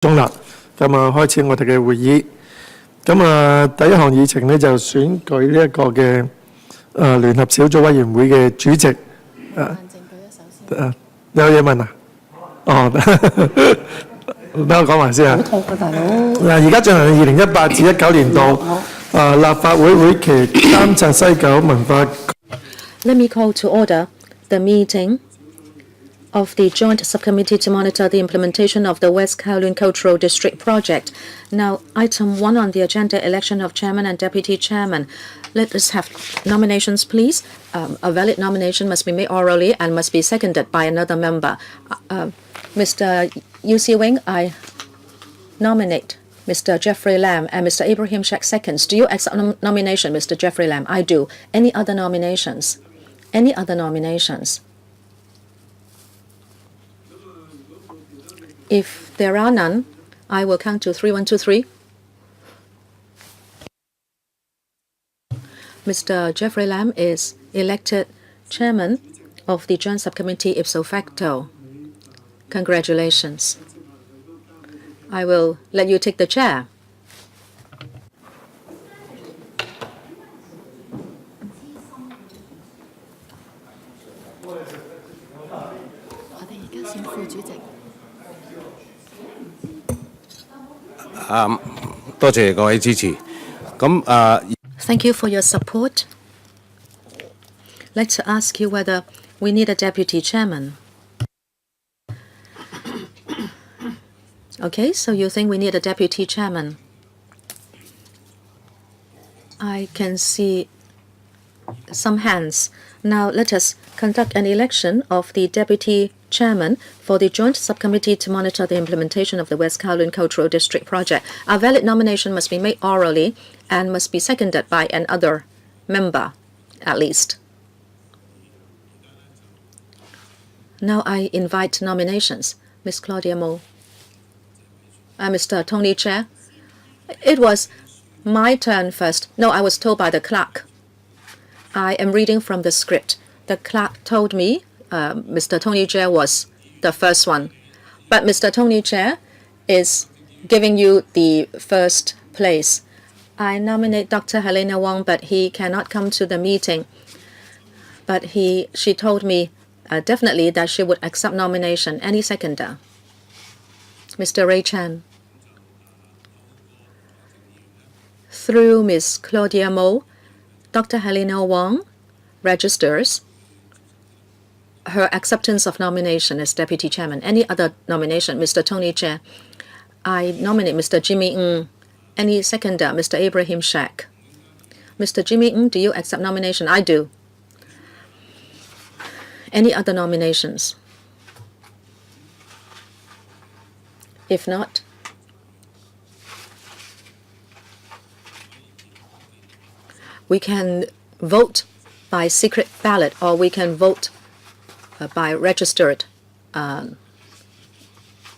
鐘啦，咁啊開始我哋嘅會議。咁啊第一項議程呢，就選舉呢一個嘅聯合小組委員會嘅主席。有嘢問啊？哦，等我講埋先啊。好痛啊，大佬！而家進行2018至19年度立法會會期監察西九文化。Let me call to order the meeting of the Joint Subcommittee to monitor the implementation of the West Kowloon Cultural District project. Now, item 1 on the agenda, election of chairman and deputy chairman. Let us have nominations, please. A valid nomination must be made orally and must be seconded by another member. Mr. Yu Si-wing, I nominate Mr. Jeffrey Lam and Mr. Abraham Shek seconds. Do you accept nomination, Mr. Jeffrey Lam? I do. Any other nominations? Any other nominations? If there are none, I will count to 3. 1, 2, 3. Mr. Jeffrey Lam is elected chairman of the Joint Subcommittee ipso facto. Congratulations. I will let you take the chair. Thank you for your support. Let's ask you whether we need a deputy chairman. Okay, so you think we need a deputy chairman? I can see some hands. Now let us conduct an election of the deputy chairman for the Joint Subcommittee to monitor the implementation of the West Kowloon Cultural District project. A valid nomination must be made orally and must be seconded by another member, at least. Now I invite nominations. Ms. Claudia Mo. Mr. Tony Chair. It was my turn first. No, I was told by the clerk. I am reading from the script. The clerk told me Mr. Tony Chair was the first one. But Mr. Tony Chair is giving you the first place. I nominate Dr. Helena Wong, but he cannot come to the meeting. But she told me definitely that she would accept nomination. Any seconder? Mr. Ray Chan. Through Ms. Claudia Mo, Dr. Helena Wong registers her acceptance of nomination as deputy chairman. Any other nomination? Mr. Tony Chair. I nominate Mr. Jimmy Ng. Any seconder? Mr. Abraham Shek. Mr. Jimmy Ng, do you accept nomination? I do. Any other nominations? If not, we can vote by secret ballot, or we can vote by registered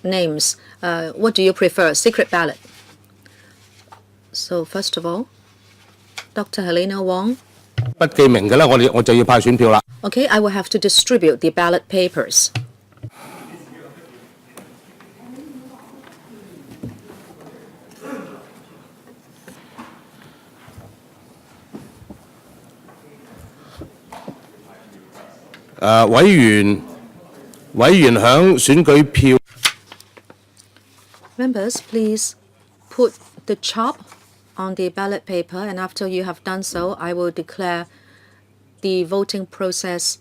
names. What do you prefer? Secret ballot. So first of all, Dr. Helena Wong. Okay, I will have to distribute the ballot papers. Members, please put the chop on the ballot paper, and after you have done so, I will declare the voting process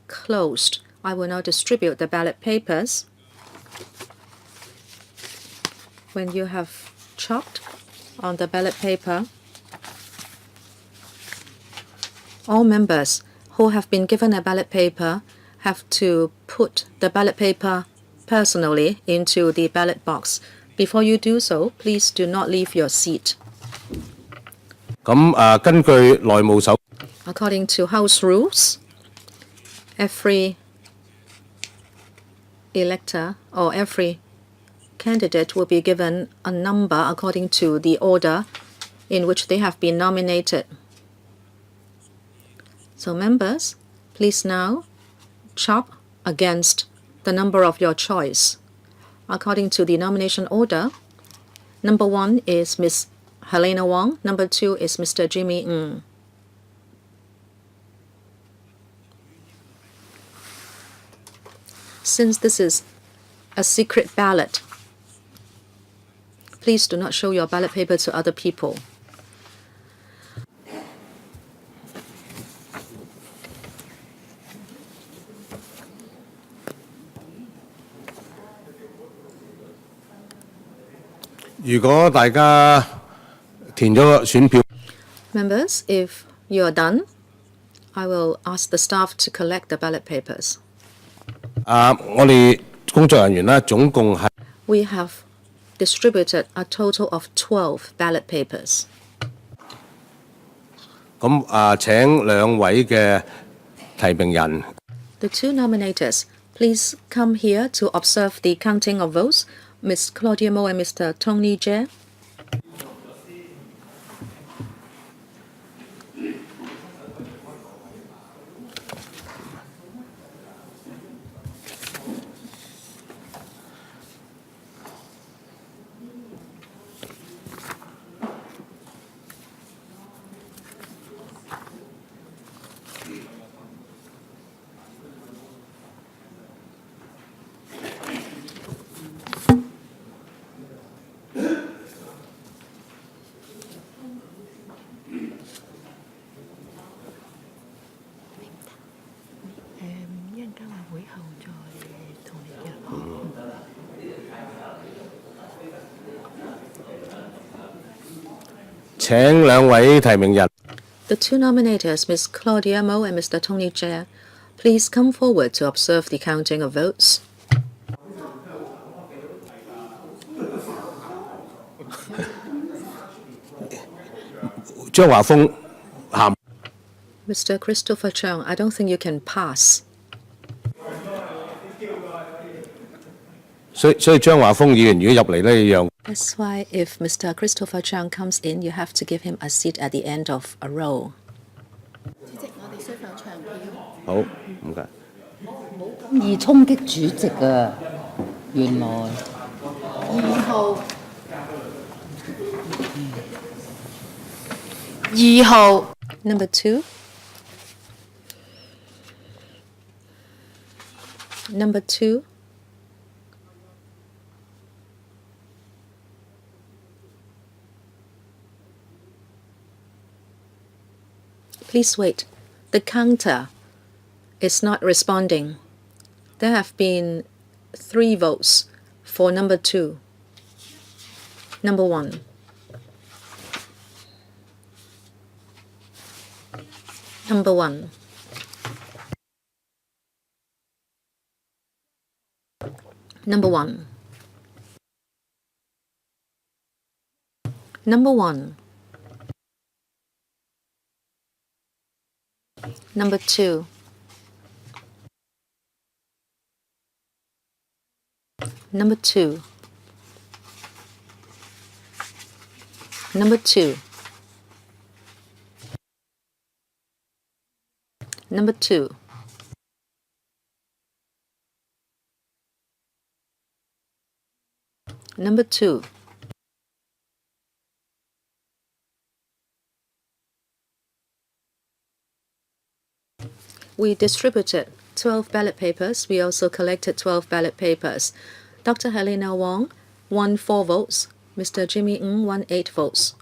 closed. I will now distribute the ballot papers. When you have chopped on the ballot paper, all members who have been given a ballot paper have to put the ballot paper personally into the ballot box. Before you do so, please do not leave your seat. According to House rules, every elector or every candidate will be given a number according to the order in which they have been nominated. So members, please now chop against the number of your choice. According to the nomination order, number 1 is Ms. Helena Wong, number 2 is Mr. Jimmy Ng. Since this is a secret ballot, please do not show your ballot paper to other people. Members, if you are done, I will ask the staff to collect the ballot papers. We have distributed a total of 12 ballot papers. 請兩位嘅提名人 The 2 nominators, please come here to observe the counting of votes. Ms. Claudia Mo and Mr. Tony Jie.請兩位提名人 The 2 nominators, Ms. Claudia Mo and Mr. Tony Jie, please come forward to observe the counting of votes. Mr. Christopher Cheung, I don't think you can pass. 所以張華峰議員如果入嚟呢，要讓 That's why if Mr. Christopher Cheung comes in, you have to give him a seat at the end of a row. 好唔該。易衝擊主席啊！原來2號 Number 2. Number 2. Please wait. The counter is not responding. There have been 3 votes for number 2. Number 1. Number 1. Number 1. Number 1. Number 2. Number 2. Number 2. Number 2. Number 2. We distributed 12 ballot papers. We also collected 12 ballot papers. Dr. Helena Wong won 4 votes. Mr. Jimmy Ng won 8 votes.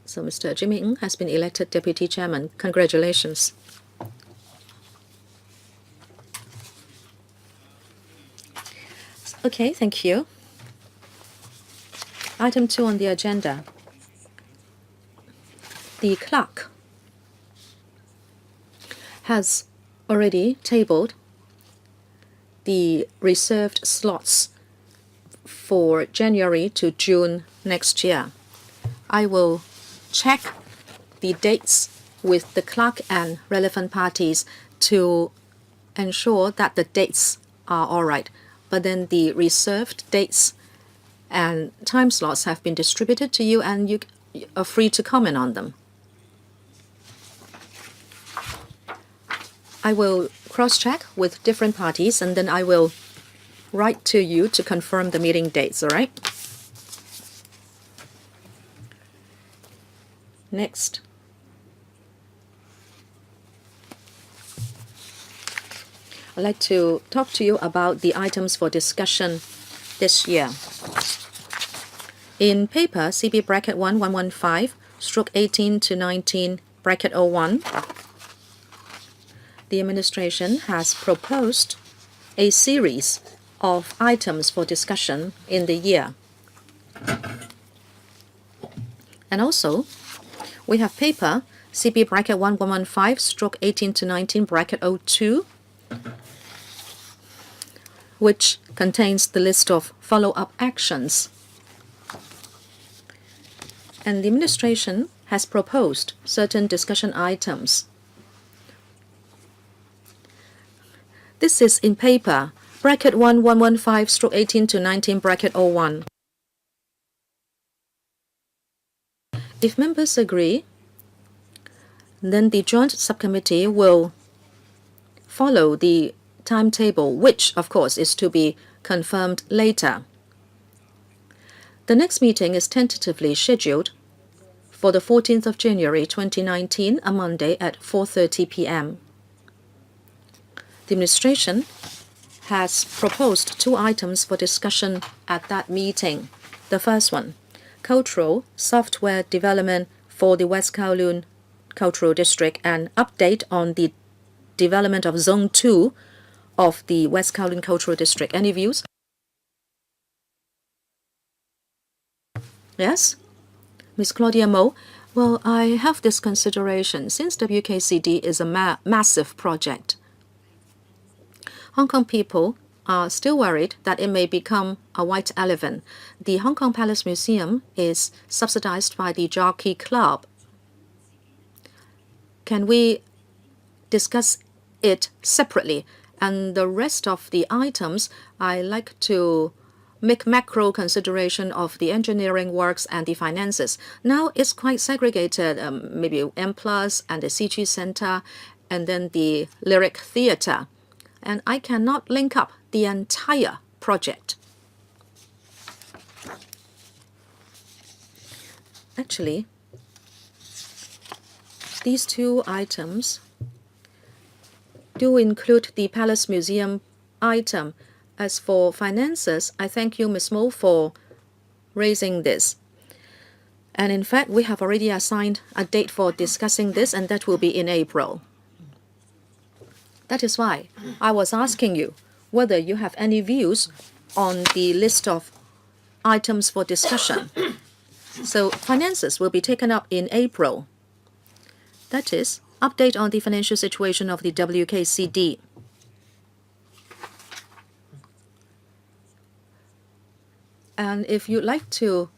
So Mr. Jimmy Ng has been elected Deputy Chairman. Congratulations. Okay, thank you. Item 2 on the agenda. The clerk has already tabled the reserved slots for January to June next year. I will check the dates with the clerk and relevant parties to ensure that the dates are all right. But then the reserved dates and time slots have been distributed to you, and you are free to comment on them. I will cross-check with different parties, and then I will write to you to confirm the meeting dates, all right? Next. I'd like to talk to you about the items for discussion this year. In paper CB bracket 1115 stroke 18 to 19 bracket 01, the administration has proposed a series of items for discussion in the year. And also, we have paper CB bracket 1115 stroke 18 to 19 bracket 02, which contains the list of follow-up actions. And the administration has proposed certain discussion items. This is in paper bracket 1115 stroke 18 to 19 bracket 01. If members agree, then the joint subcommittee will follow the timetable, which, of course, is to be confirmed later. The next meeting is tentatively scheduled for the 14th of January 2019, a Monday at 4:30 p.m. The administration has proposed two items for discussion at that meeting. The first one, cultural software development for the West Kowloon Cultural District, and update on the development of Zone 2 of the West Kowloon Cultural District. Any views? Yes? Ms. Claudia Mo? Well, I have this consideration. Since WKCD is a massive project, Hong Kong people are still worried that it may become a white elephant. The Hong Kong Palace Museum is subsidized by the Jockey Club. Can we discuss it separately? And the rest of the items, I like to make macro consideration of the engineering works and the finances. Now it's quite segregated, maybe M+ and the CG Center, and then the Lyric Theatre. And I cannot link up the entire project. Actually, these two items do include the Palace Museum item. As for finances, I thank you, Ms. Mo, for raising this. And in fact, we have already assigned a date for discussing this, and that will be in April. That is why I was asking you whether you have any views on the list of items for discussion. So finances will be taken up in April. That is, update on the financial situation of the WKCD. And if you'd like to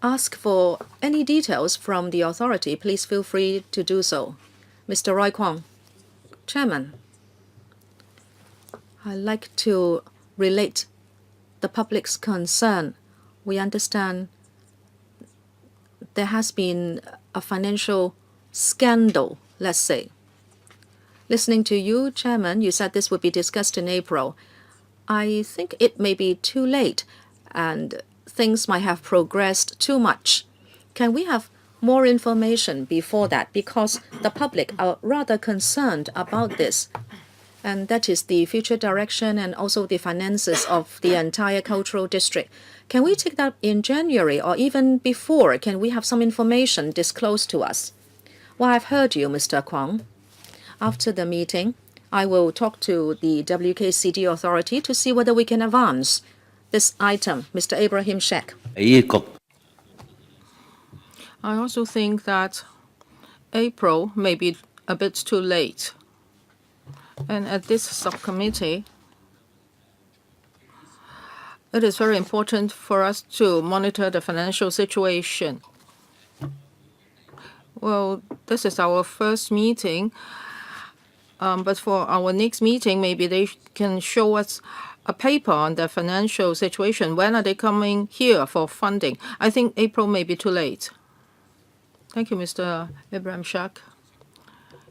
ask for any details from the authority, please feel free to do so. Mr. Roy Kwong. Chairman, I'd like to relate the public's concern. We understand there has been a financial scandal, let's say. Listening to you, Chairman, you said this would be discussed in April. I think it may be too late and things might have progressed too much. Can we have more information before that? Because the public are rather concerned about this. And that is the future direction and also the finances of the entire cultural district. Can we take that in January or even before? Can we have some information disclosed to us? Well, I've heard you, Mr. Kwong. After the meeting, I will talk to the WKCD authority to see whether we can advance this item. Mr. Abraham Sheikh. I also think that April may be a bit too late. And at this subcommittee, it is very important for us to monitor the financial situation. Well, this is our first meeting, but for our next meeting, maybe they can show us a paper on the financial situation. When are they coming here for funding? I think April may be too late. Thank you, Mr. Abraham Sheikh.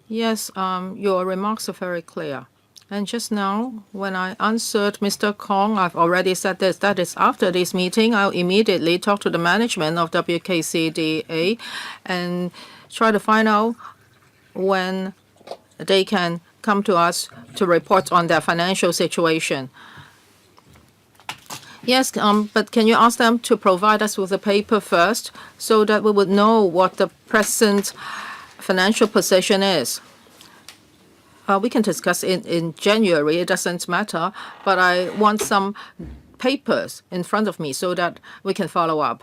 Yes, your remarks are very clear. And just now, when I answered Mr. Kong, I've already said this. That is, after this meeting, I'll immediately talk to the management of WKCDA and try to find out when they can come to us to report on their financial situation. Yes, but can you ask them to provide us with the paper first so that we would know what the present financial position is? We can discuss it in January. It doesn't matter, but I want some papers in front of me so that we can follow up.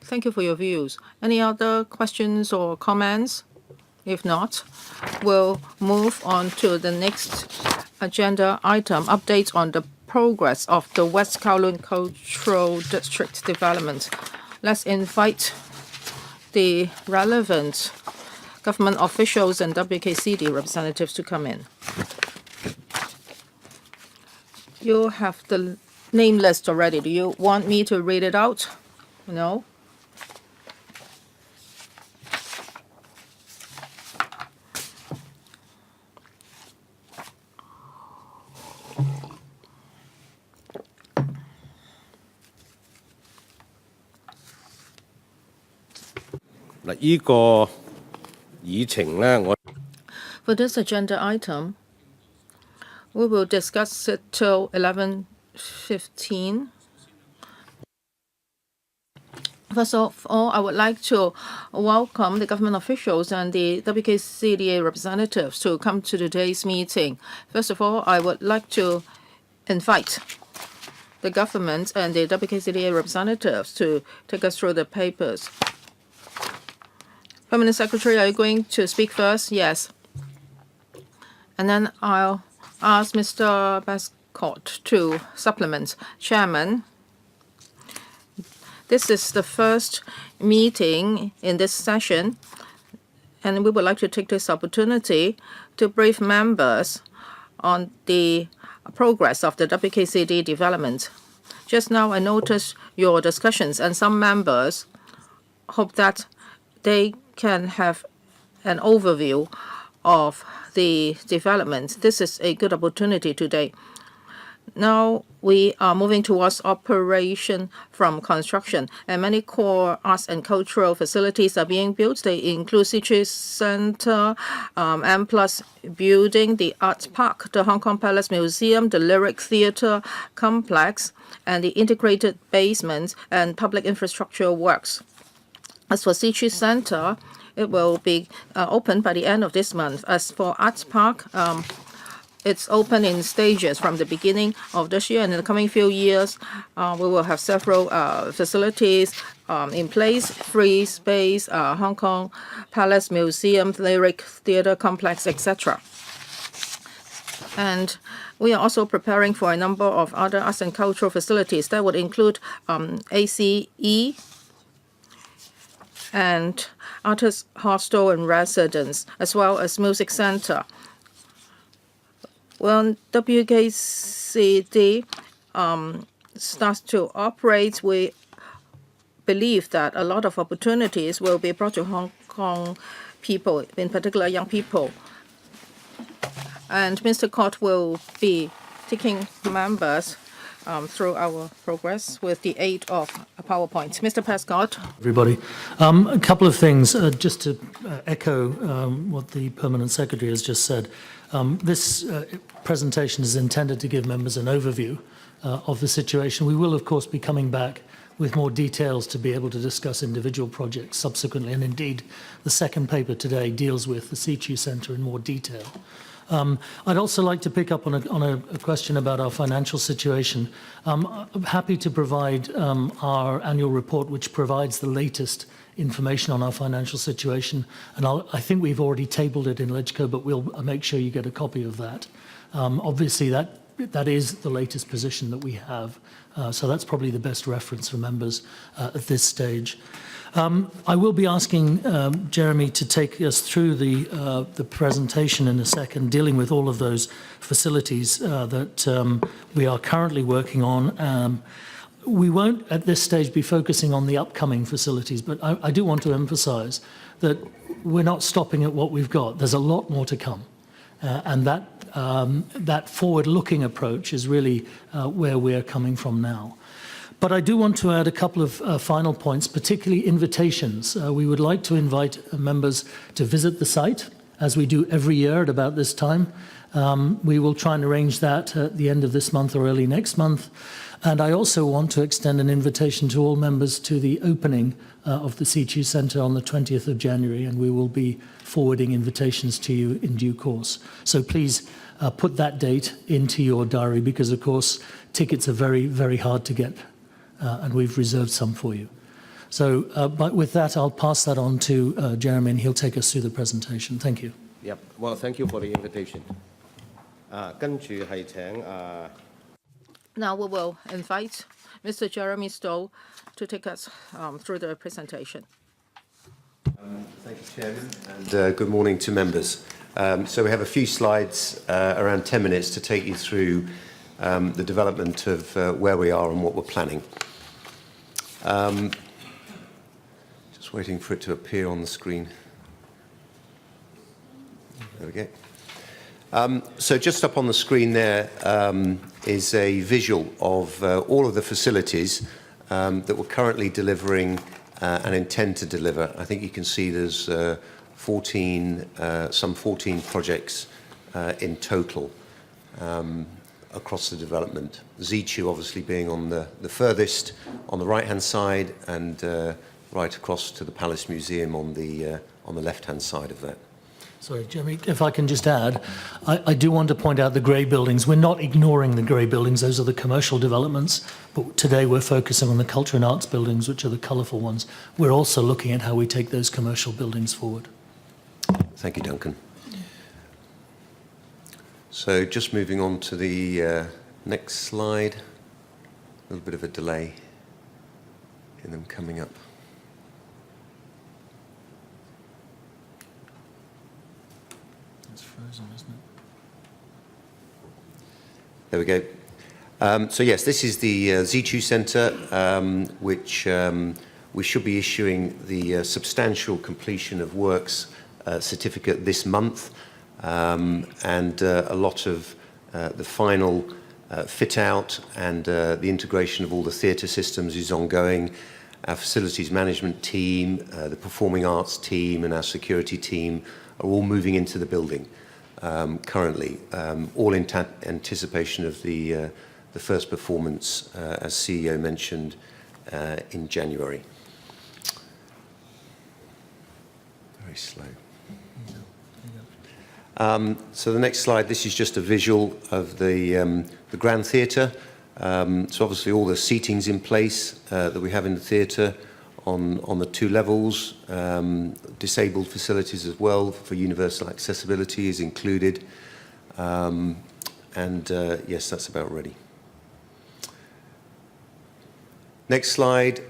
Thank you for your views. Any other questions or comments? If not, we'll move on to the next agenda item, updates on the progress of the West Kowloon Cultural District development. Let's invite the relevant government officials and WKCD representatives to come in. You have the name list already. Do you want me to read it out? No? For this agenda item, we will discuss it till 11:15. First of all, I would like to welcome the government officials and the WKCDA representatives to come to today's meeting. First of all, I would like to invite the government and the WKCDA representatives to take us through the papers. Permanent Secretary, are you going to speak first? Yes. And then I'll ask Mr. Bascott to supplement. Chairman, this is the first meeting in this session, and we would like to take this opportunity to brief members on the progress of the WKCD development. Just now, I noticed your discussions, and some members hope that they can have an overview of the development. This is a good opportunity today. Now we are moving towards operation from construction, and many core arts and cultural facilities are being built. They include City Center, M+ building, the Art Park, the Hong Kong Palace Museum, the Lyric Theatre Complex, and the integrated basement and public infrastructure works. As for City Center, it will be open by the end of this month. As for Arts Park, it's open in stages from the beginning of this year, and in the coming few years, we will have several facilities in place: free space, Hong Kong Palace Museum, Lyric Theatre Complex, etc. And we are also preparing for a number of other arts and cultural facilities that would include ACE and artist hostel and residence, as well as music center. When WKCD starts to operate, we believe that a lot of opportunities will be brought to Hong Kong people, in particular young people. And Mr. Cott will be taking members through our progress with the aid of PowerPoint. Mr. Prescott. Everybody. A couple of things, just to echo what the Permanent Secretary has just said. This presentation is intended to give members an overview of the situation. We will, of course, be coming back with more details to be able to discuss individual projects subsequently. And indeed, the second paper today deals with the CQ Centre in more detail. I'd also like to pick up on a question about our financial situation. I'm happy to provide our annual report, which provides the latest information on our financial situation. And I think we've already tabled it in LegCo, but we'll make sure you get a copy of that. Obviously, that is the latest position that we have. So that's probably the best reference for members at this stage. I will be asking Jeremy to take us through the presentation in a second, dealing with all of those facilities that we are currently working on. We won't at this stage be focusing on the upcoming facilities, but I do want to emphasize that we're not stopping at what we've got. There's a lot more to come. And that that forward-looking approach is really where we're coming from now. But I do want to add a couple of final points, particularly invitations. We would like to invite members to visit the site, as we do every year at about this time. We will try and arrange that at the end of this month or early next month. And I also want to extend an invitation to all members to the opening of the CQ Centre on the 20th of January, and we will be forwarding invitations to you in due course. So please put that date into your diary, because, of course, tickets are very, very hard to get, and we've reserved some for you. So but with that, I'll pass that on to Jeremy, and he'll take us through the presentation. Thank you. Yep. Well, thank you for the invitation. 跟住係請 Now we will invite Mr. Jeremy Stowe to take us through the presentation. Thank you, Chairman, and good morning to members. So we have a few slides, around 10 minutes, to take you through the development of where we are and what we're planning. Just waiting for it to appear on the screen. There we go. So just up on the screen there is a visual of all of the facilities that we're currently delivering and intend to deliver. I think you can see there's some 14 projects in total across the development. Z2 obviously being on the furthest on the right-hand side, and right across to the Palace Museum on the left-hand side of that. Sorry, Jeremy, if I can just add, I do want to point out the grey buildings. We're not ignoring the grey buildings. Those are the commercial developments. But today we're focusing on the culture and arts buildings, which are the colourful ones. We're also looking at how we take those commercial buildings forward. Thank you, Duncan. So just moving on to the next slide. A little bit of a delay in them coming up. Frozen, isn't it? There we go. So yes, this is the Z2 Centre, which we should be issuing the substantial completion of works certificate this month, and a lot of the final fit out and the integration of all the theatre systems is ongoing. Our facilities management team, the performing arts team, and our security team are all moving into the building currently, all in anticipation of the first performance, as CEO mentioned, in January. Very slow. So the next slide, this is just a visual of the Grand Theatre. So obviously all the seating's in place that we have in the theatre on the two levels. Disabled facilities as well for universal accessibility is included. Yes, that's about ready. Next slide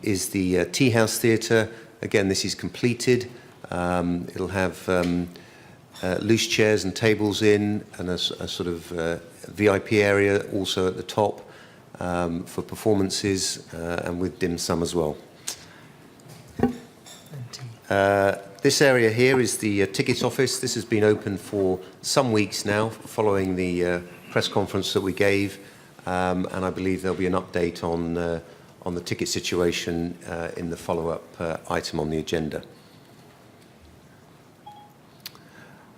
is the Tea House Theatre. Again, this is completed. It'll have loose chairs and tables in, and a sort of VIP area also at the top for performances, and with dim sum as well. This area here is the ticket office. This has been open for some weeks now, following the press conference that we gave, and I believe there'll be an update on the ticket situation in the follow-up item on the agenda.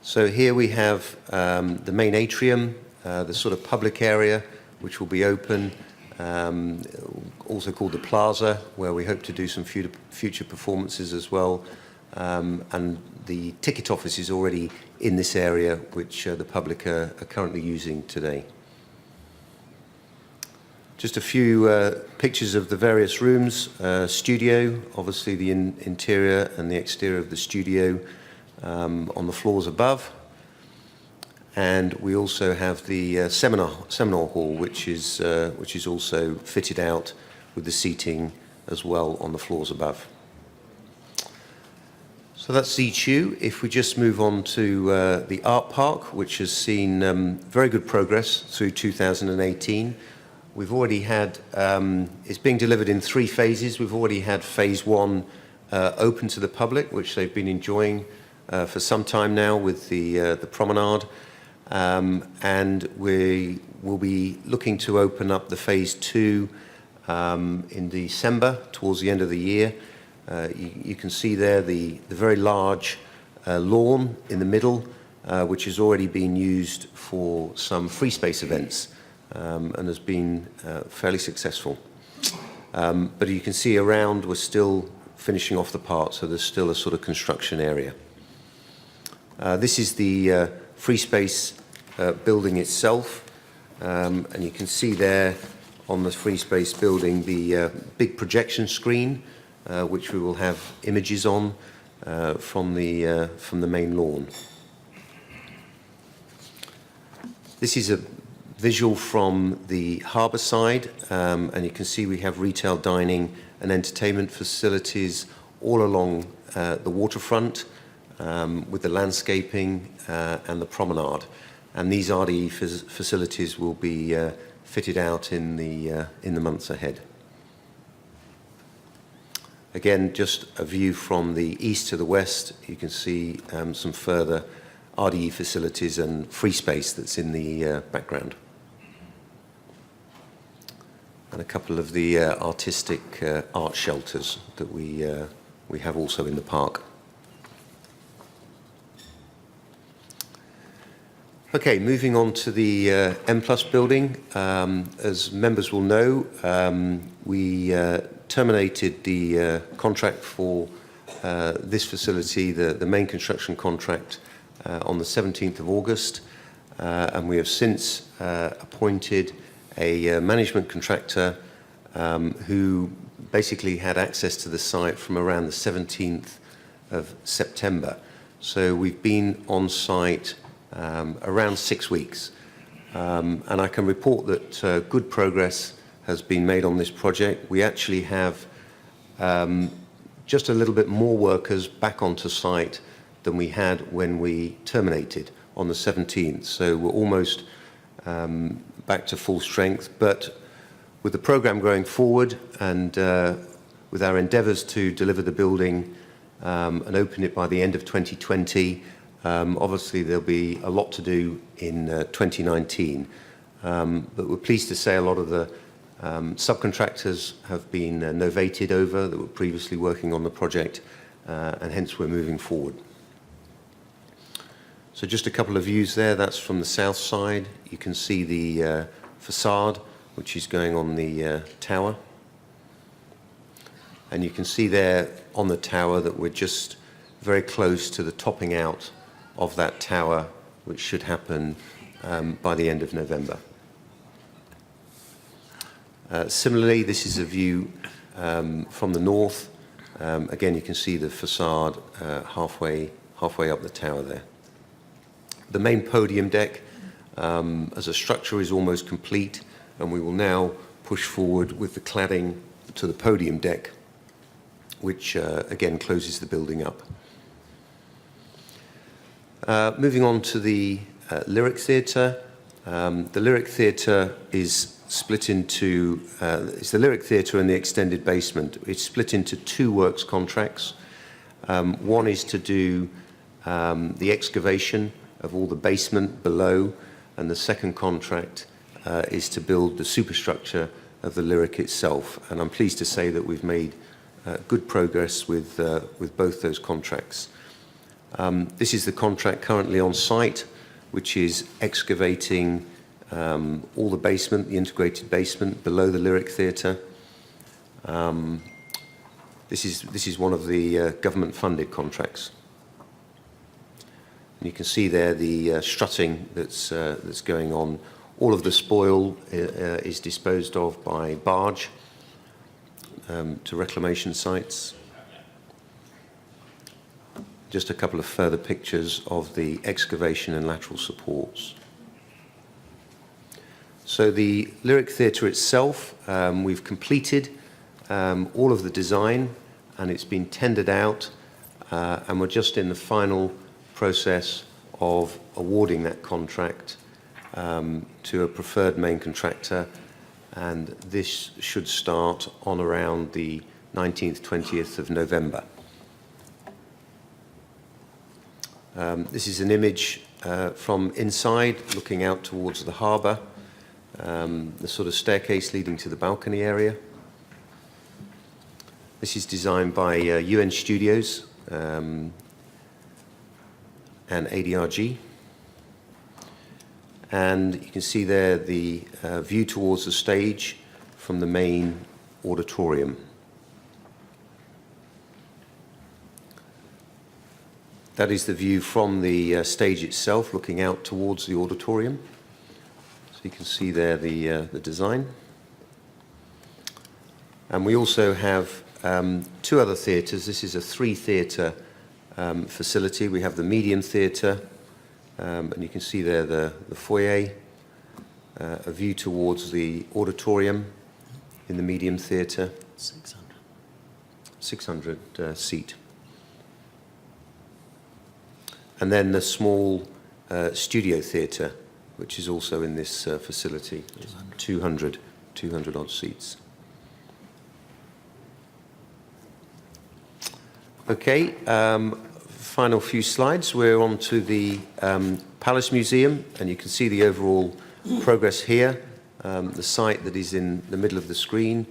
So here we have the main atrium, the sort of public area, which will be open, also called the Plaza, where we hope to do some future performances as well. And the ticket office is already in this area, which the public are currently using today. Just a few pictures of the various rooms. Studio, obviously the interior and the exterior of the studio on the floors above. And we also have the seminar hall, which is also fitted out with the seating as well on the floors above. So that's Z2. If we just move on to the Art Park, which has seen very good progress through 2018. We've already had, it's being delivered in 3 phases. We've already had phase 1 open to the public, which they've been enjoying for some time now with the promenade. and we will be looking to open up the phase 2 in December, towards the end of the year. You can see there the very large lawn in the middle, which has already been used for some free space events and has been fairly successful. But you can see around we're still finishing off the part, so there's still a sort of construction area. This is the free space building itself, and you can see there on the free space building the big projection screen, which we will have images on from the main lawn. This is a visual from the harbour side, and you can see we have retail dining and entertainment facilities all along the waterfront, with the landscaping and the promenade. And these RDE facilities will be fitted out in the months ahead. Again, just a view from the east to the west. You can see some further RDE facilities and free space that's in the background. And a couple of the artistic art shelters that we have also in the park. Okay, moving on to the M+ building. As members will know, we terminated the contract for this facility, the main construction contract, on the 17th of August, and we have since appointed a management contractor who basically had access to the site from around the 17th of September. So we've been on site around 6 weeks, and I can report that good progress has been made on this project. We actually have just a little bit more workers back onto site than we had when we terminated on the 17th. So we're almost back to full strength, but with the program going forward and with our endeavours to deliver the building and open it by the end of 2020, obviously there'll be a lot to do in 2019. But we're pleased to say a lot of the subcontractors have been novated over that were previously working on the project, and hence we're moving forward. So just a couple of views there. That's from the south side. You can see the facade, which is going on the tower. And you can see there on the tower that we're just very close to the topping out of that tower, which should happen by the end of November. Similarly, this is a view from the north. Again, you can see the facade halfway up the tower there. The main podium deck as a structure is almost complete, and we will now push forward with the cladding to the podium deck, which again closes the building up. Moving on to the Lyric Theatre. The Lyric Theatre is split into, it's the Lyric Theatre and the extended basement. It's split into 2 works contracts. One is to do the excavation of all the basement below, and the second contract is to build the superstructure of the Lyric itself. And I'm pleased to say that we've made good progress with both those contracts. This is the contract currently on site, which is excavating all the basement, the integrated basement below the Lyric Theatre. This is one of the government-funded contracts. And you can see there the strutting that's going on. All of the spoil is disposed of by barge to reclamation sites. Just a couple of further pictures of the excavation and lateral supports. So the Lyric Theatre itself, we've completed all of the design, and it's been tendered out, and we're just in the final process of awarding that contract to a preferred main contractor, and this should start on around the 19th, 20th of November. This is an image from inside, looking out towards the harbour, the sort of staircase leading to the balcony area. This is designed by UN Studios and ADRG. And you can see there the view towards the stage from the main auditorium. That is the view from the stage itself, looking out towards the auditorium. So you can see there the design. And we also have two other theatres. This is a three-theatre facility. We have the medium theatre, and you can see there the foyer, a view towards the auditorium in the medium theatre. 600 seat. And then the small studio theatre, which is also in this facility, 200 odd seats. Okay, final few slides. We're on to the Palace Museum, and you can see the overall progress here. The site that is in the middle of the screen.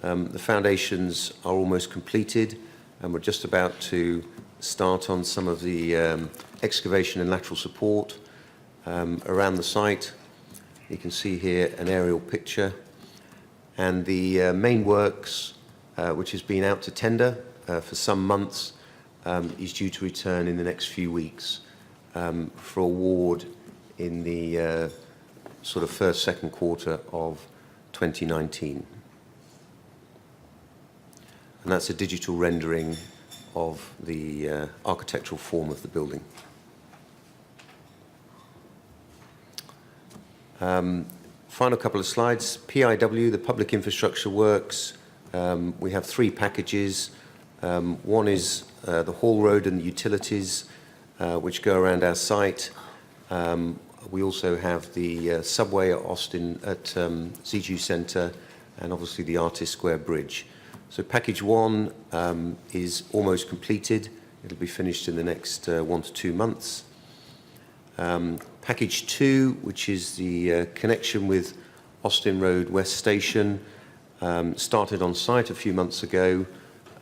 The foundations are almost completed, and we're just about to start on some of the excavation and lateral support around the site. You can see here an aerial picture, and the main works, which has been out to tender for some months, is due to return in the next few weeks for award in the sort of second quarter of 2019. And that's a digital rendering of the architectural form of the building. Final couple of slides. PIW, the Public Infrastructure Works. We have three packages. One is the Hall Road and the utilities, which go around our site. We also have the subway at Austin, at Ziju Centre, and obviously the Artist Square Bridge. So package one is almost completed. It'll be finished in the next 1 to 2 months. Package two, which is the connection with Austin Road West Station, started on site a few months ago,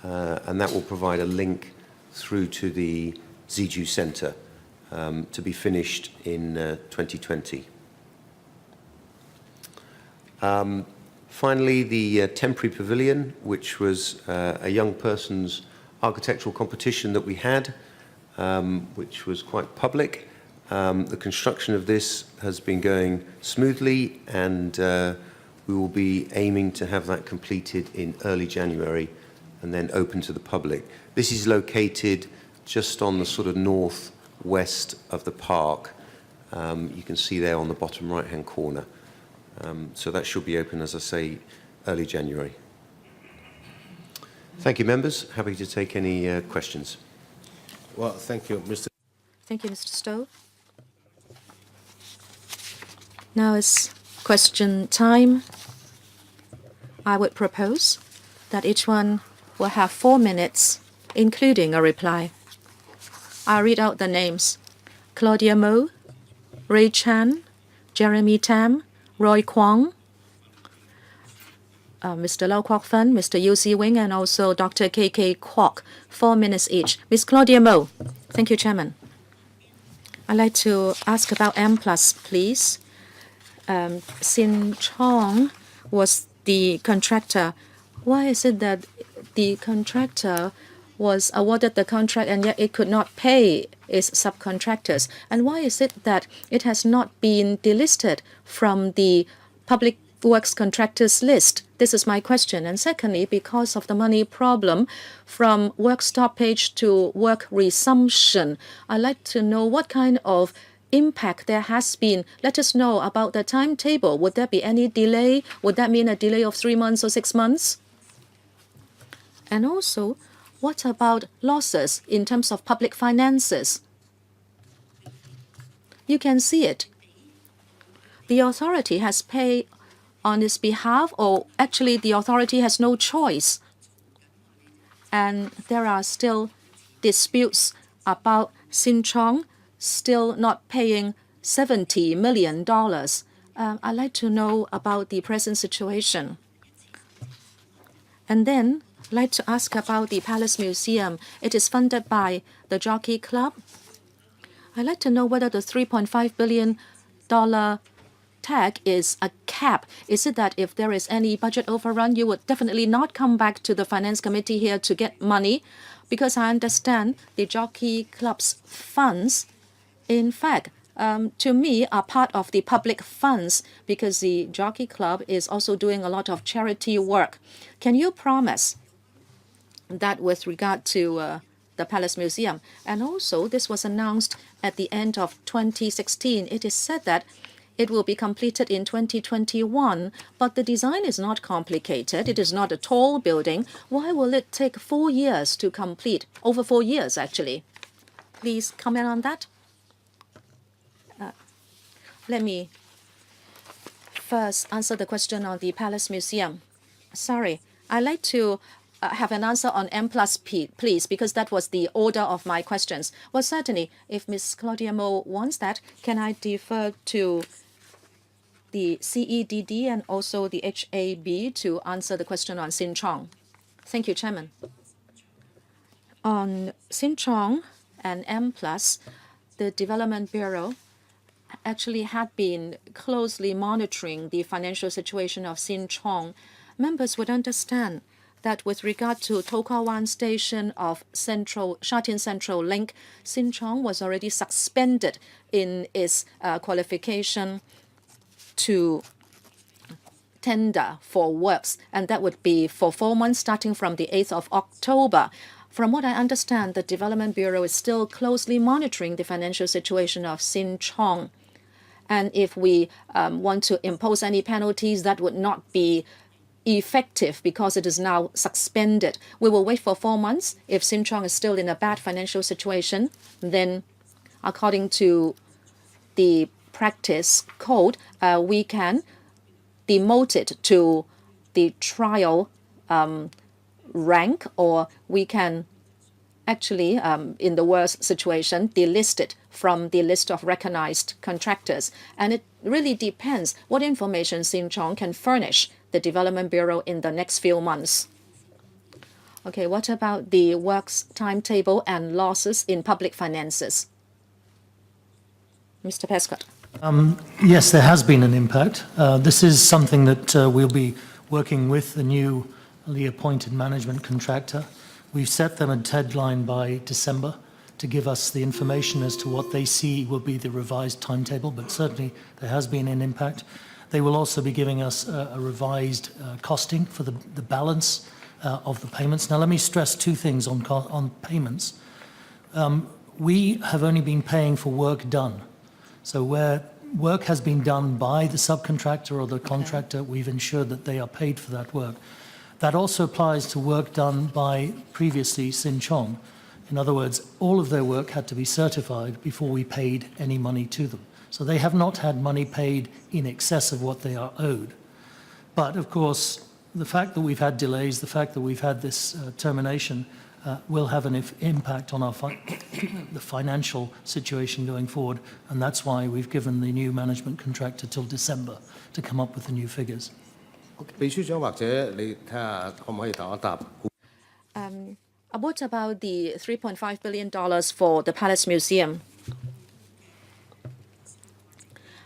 and that will provide a link through to the Ziju Centre to be finished in 2020. Finally, the temporary pavilion, which was a young person's architectural competition that we had, which was quite public. The construction of this has been going smoothly, and we will be aiming to have that completed in early January and then open to the public. This is located just on the sort of northwest of the park. You can see there on the bottom right-hand corner. So that should be open, as I say, early January. Thank you, members. Happy to take any questions. Well, thank you, Mr. Thank you, Mr. Stowe. Now it's question time. I would propose that each one will have 4 minutes, including a reply. I'll read out the names. Claudia Mo, Ray Chan, Jeremy Tam, Roy Kwong, Mr. Lau Kwok Fun, Mr. Yu Si Wing, and also Dr. K.K. Kwok. 4 minutes each. Ms. Claudia Mo. Thank you, Chairman. I'd like to ask about M+, please. Sin Chong was the contractor. Why is it that the contractor was awarded the contract and yet it could not pay its subcontractors? And why is it that it has not been delisted from the public works contractors list? This is my question. And secondly, because of the money problem from work stoppage to work resumption, I'd like to know what kind of impact there has been. Let us know about the timetable. Would there be any delay? Would that mean a delay of 3 months or 6 months? And also, what about losses in terms of public finances? You can see it. The authority has paid on its behalf, or actually the authority has no choice. And there are still disputes about Sin Chong still not paying $70 million. I'd like to know about the present situation. And then I'd like to ask about the Palace Museum. It is funded by the Jockey Club. I'd like to know whether the $3.5 billion tag is a cap. Is it that if there is any budget overrun, you would definitely not come back to the Finance Committee here to get money? Because I understand the Jockey Club's funds, in fact, to me, are part of the public funds because the Jockey Club is also doing a lot of charity work. Can you promise that with regard to the Palace Museum? And also, this was announced at the end of 2016. It is said that it will be completed in 2021, but the design is not complicated. It is not a tall building. Why will it take 4 years to complete? Over 4 years, actually. Please comment on that. Let me first answer the question on the Palace Museum. Sorry, I'd like to have an answer on M+, please, because that was the order of my questions. Well, certainly, if Ms. Claudia Mo wants that, can I defer to the CEDD and also the HAB to answer the question on Sin Chong? Thank you, Chairman. On Sin Chong and M+, the Development Bureau actually had been closely monitoring the financial situation of Sin Chong. Members would understand that with regard to To Kwa Wan Station of Sha Tin Central Link, Sin Chong was already suspended in its qualification to tender for works, and that would be for 4 months starting from the 8th of October. From what I understand, the Development Bureau is still closely monitoring the financial situation of Sin Chong. And if we want to impose any penalties, that would not be effective because it is now suspended. We will wait for 4 months. If Sin Chong is still in a bad financial situation, then according to the practice code, we can demote it to the trial rank, or we can actually, in the worst situation, delist it from the list of recognized contractors. And it really depends what information Sin Chong can furnish the Development Bureau in the next few months. Okay, what about the works timetable and losses in public finances? Mr. Pescott. Yes, there has been an impact. This is something that we'll be working with the newly appointed management contractor. We've set them a deadline by December to give us the information as to what they see will be the revised timetable, but certainly there has been an impact. They will also be giving us a revised costing for the balance of the payments. Now, let me stress two things on payments. We have only been paying for work done. So where work has been done by the subcontractor or the contractor, we've ensured that they are paid for that work. That also applies to work done by previously Sin Chong. In other words, all of their work had to be certified before we paid any money to them. So they have not had money paid in excess of what they are owed. But of course, the fact that we've had delays, the fact that we've had this termination will have an impact on our the financial situation going forward. And that's why we've given the new management contractor till December to come up with the new figures. 秘書長或者你睇下可唔可以答一答？ What about the $3.5 billion for the Palace Museum?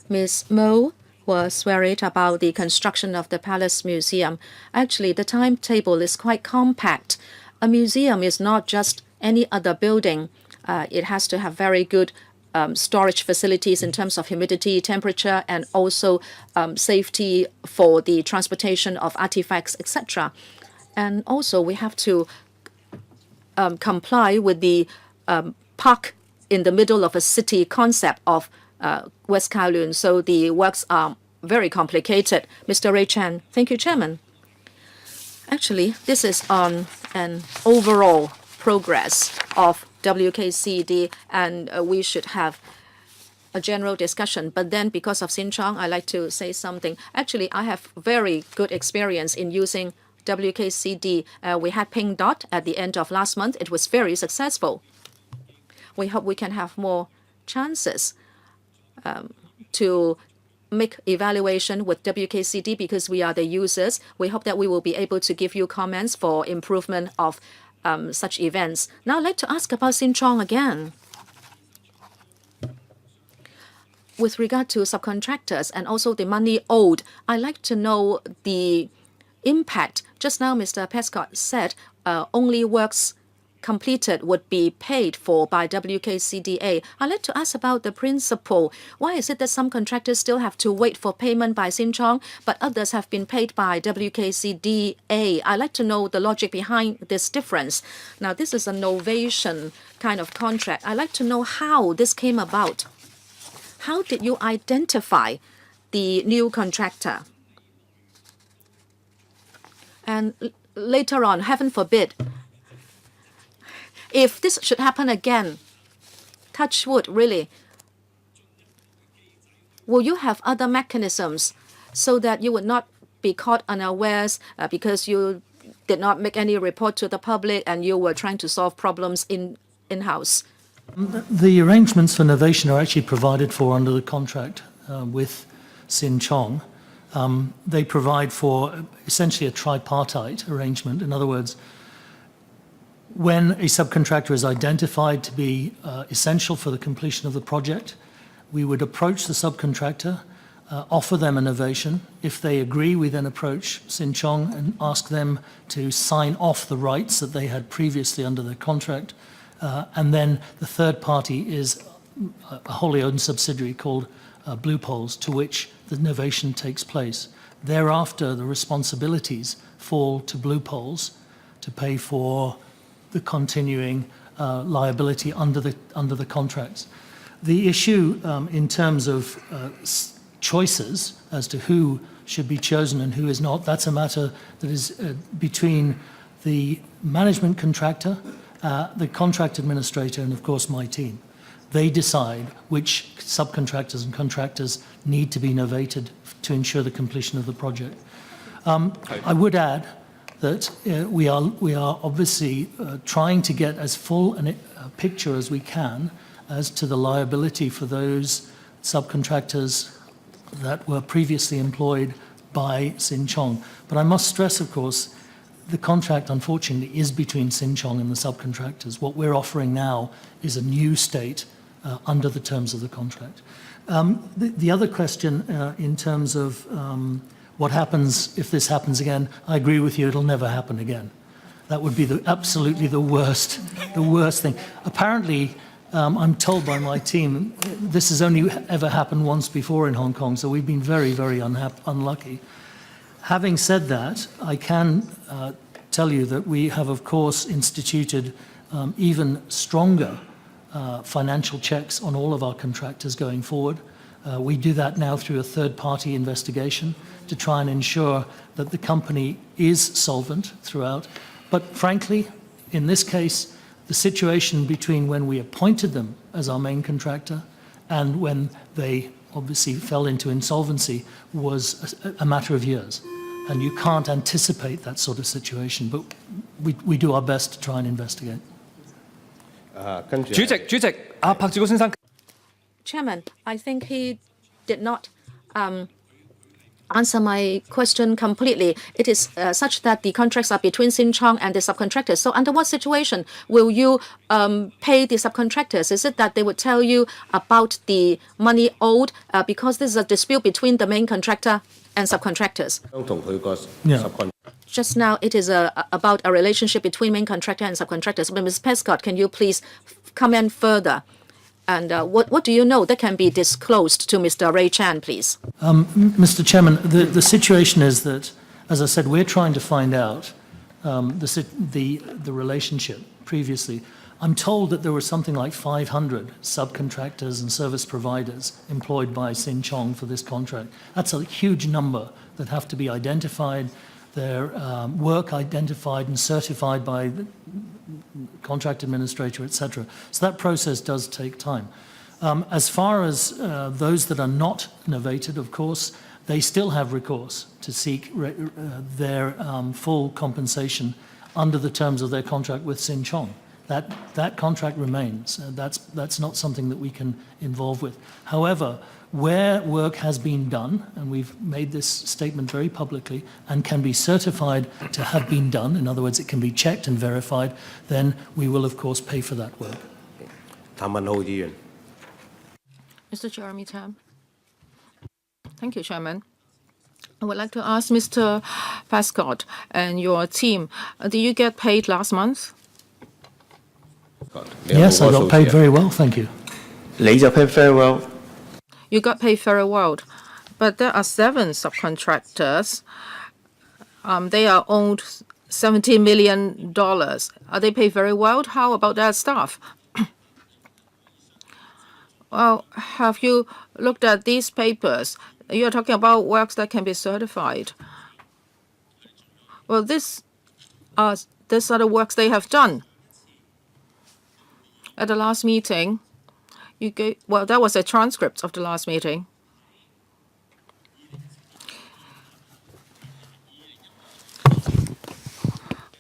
Ms. Mo was worried about the construction of the Palace Museum. Actually, the timetable is quite compact. A museum is not just any other building. It has to have very good storage facilities in terms of humidity, temperature, and also safety for the transportation of artifacts, etc. And also, we have to comply with the park in the middle of a city concept of West Kowloon. So the works are very complicated. Mr. Ray Chan. Thank you, Chairman. Actually, this is on an overall progress of WKCD, and we should have a general discussion. But then because of Sin Chong, I'd like to say something. Actually, I have very good experience in using WKCD. We had Pink Dot at the end of last month. It was very successful. We hope we can have more chances to make evaluation with WKCD because we are the users. We hope that we will be able to give you comments for improvement of such events. Now I'd like to ask about Sin Chong again. With regard to subcontractors and also the money owed, I'd like to know the impact. Just now, Mr. Prescott said only works completed would be paid for by WKCDA. I'd like to ask about the principle. Why is it that some contractors still have to wait for payment by Sin Chong, but others have been paid by WKCDA? I'd like to know the logic behind this difference. Now, this is a novation kind of contract. I'd like to know how this came about. How did you identify the new contractor? And later on, heaven forbid, if this should happen again, touch wood, really, will you have other mechanisms so that you would not be caught unawares because you did not make any report to the public and you were trying to solve problems in-house? The arrangements for novation are actually provided for under the contract with Sin Chong. They provide for essentially a tripartite arrangement. In other words, when a subcontractor is identified to be essential for the completion of the project, we would approach the subcontractor, offer them a novation. If they agree, we then approach Sin Chong and ask them to sign off the rights that they had previously under their contract. And then the third party is a wholly owned subsidiary called Blue Poles, to which the novation takes place. Thereafter, the responsibilities fall to Blue Poles to pay for the continuing liability under the contracts. The issue in terms of choices as to who should be chosen and who is not, that's a matter that is between the management contractor, the contract administrator, and of course my team. They decide which subcontractors and contractors need to be novated to ensure the completion of the project. I would add that we are obviously trying to get as full a picture as we can as to the liability for those subcontractors that were previously employed by Sin Chong. But I must stress, of course, the contract, unfortunately, is between Sin Chong and the subcontractors. What we're offering now is a new state under the terms of the contract. The other question in terms of what happens if this happens again, I agree with you, it'll never happen again. That would be absolutely the worst thing. Apparently, I'm told by my team, this has only ever happened once before in Hong Kong, so we've been very, very unlucky. Having said that, I can tell you that we have, of course, instituted even stronger financial checks on all of our contractors going forward. We do that now through a third-party investigation to try and ensure that the company is solvent throughout. But frankly, in this case, the situation between when we appointed them as our main contractor and when they obviously fell into insolvency was a matter of years. And you can't anticipate that sort of situation, but we do our best to try and investigate. Chairman, I think he did not answer my question completely. It is such that the contracts are between Sin Chong and the subcontractors. So under what situation will you pay the subcontractors? Is it that they would tell you about the money owed because this is a dispute between the main contractor and subcontractors? Just now, it is about a relationship between main contractor and subcontractors. But Ms. Prescott, can you please comment further? And what do you know that can be disclosed to Mr. Ray Chan, please? Mr. Chairman, the situation is that, as I said, we're trying to find out the relationship previously. I'm told that there were something like 500 subcontractors and service providers employed by Sin Chong for this contract. That's a huge number that have to be identified, their work identified and certified by the contract administrator, etc. So that process does take time. As far as those that are not novated, of course, they still have recourse to seek their full compensation under the terms of their contract with Sin Chong. that contract remains. That's not something that we can involve with. However, where work has been done, and we've made this statement very publicly, and can be certified to have been done, in other words, it can be checked and verified, then we will, of course, pay for that work. 譚文豪議員。 Mr. Jeremy Tam. Thank you, Chairman. I would like to ask Mr. Pascott and your team, did you get paid last month? Yes, I got paid very well, thank you. 你就 pay very well。 You got paid very well, but there are 7 subcontractors. They are owed $70 million. Are they paid very well? How about their staff? Well, have you looked at these papers? You're talking about works that can be certified. Well, these are the works they have done. At the last meeting, that was a transcript of the last meeting.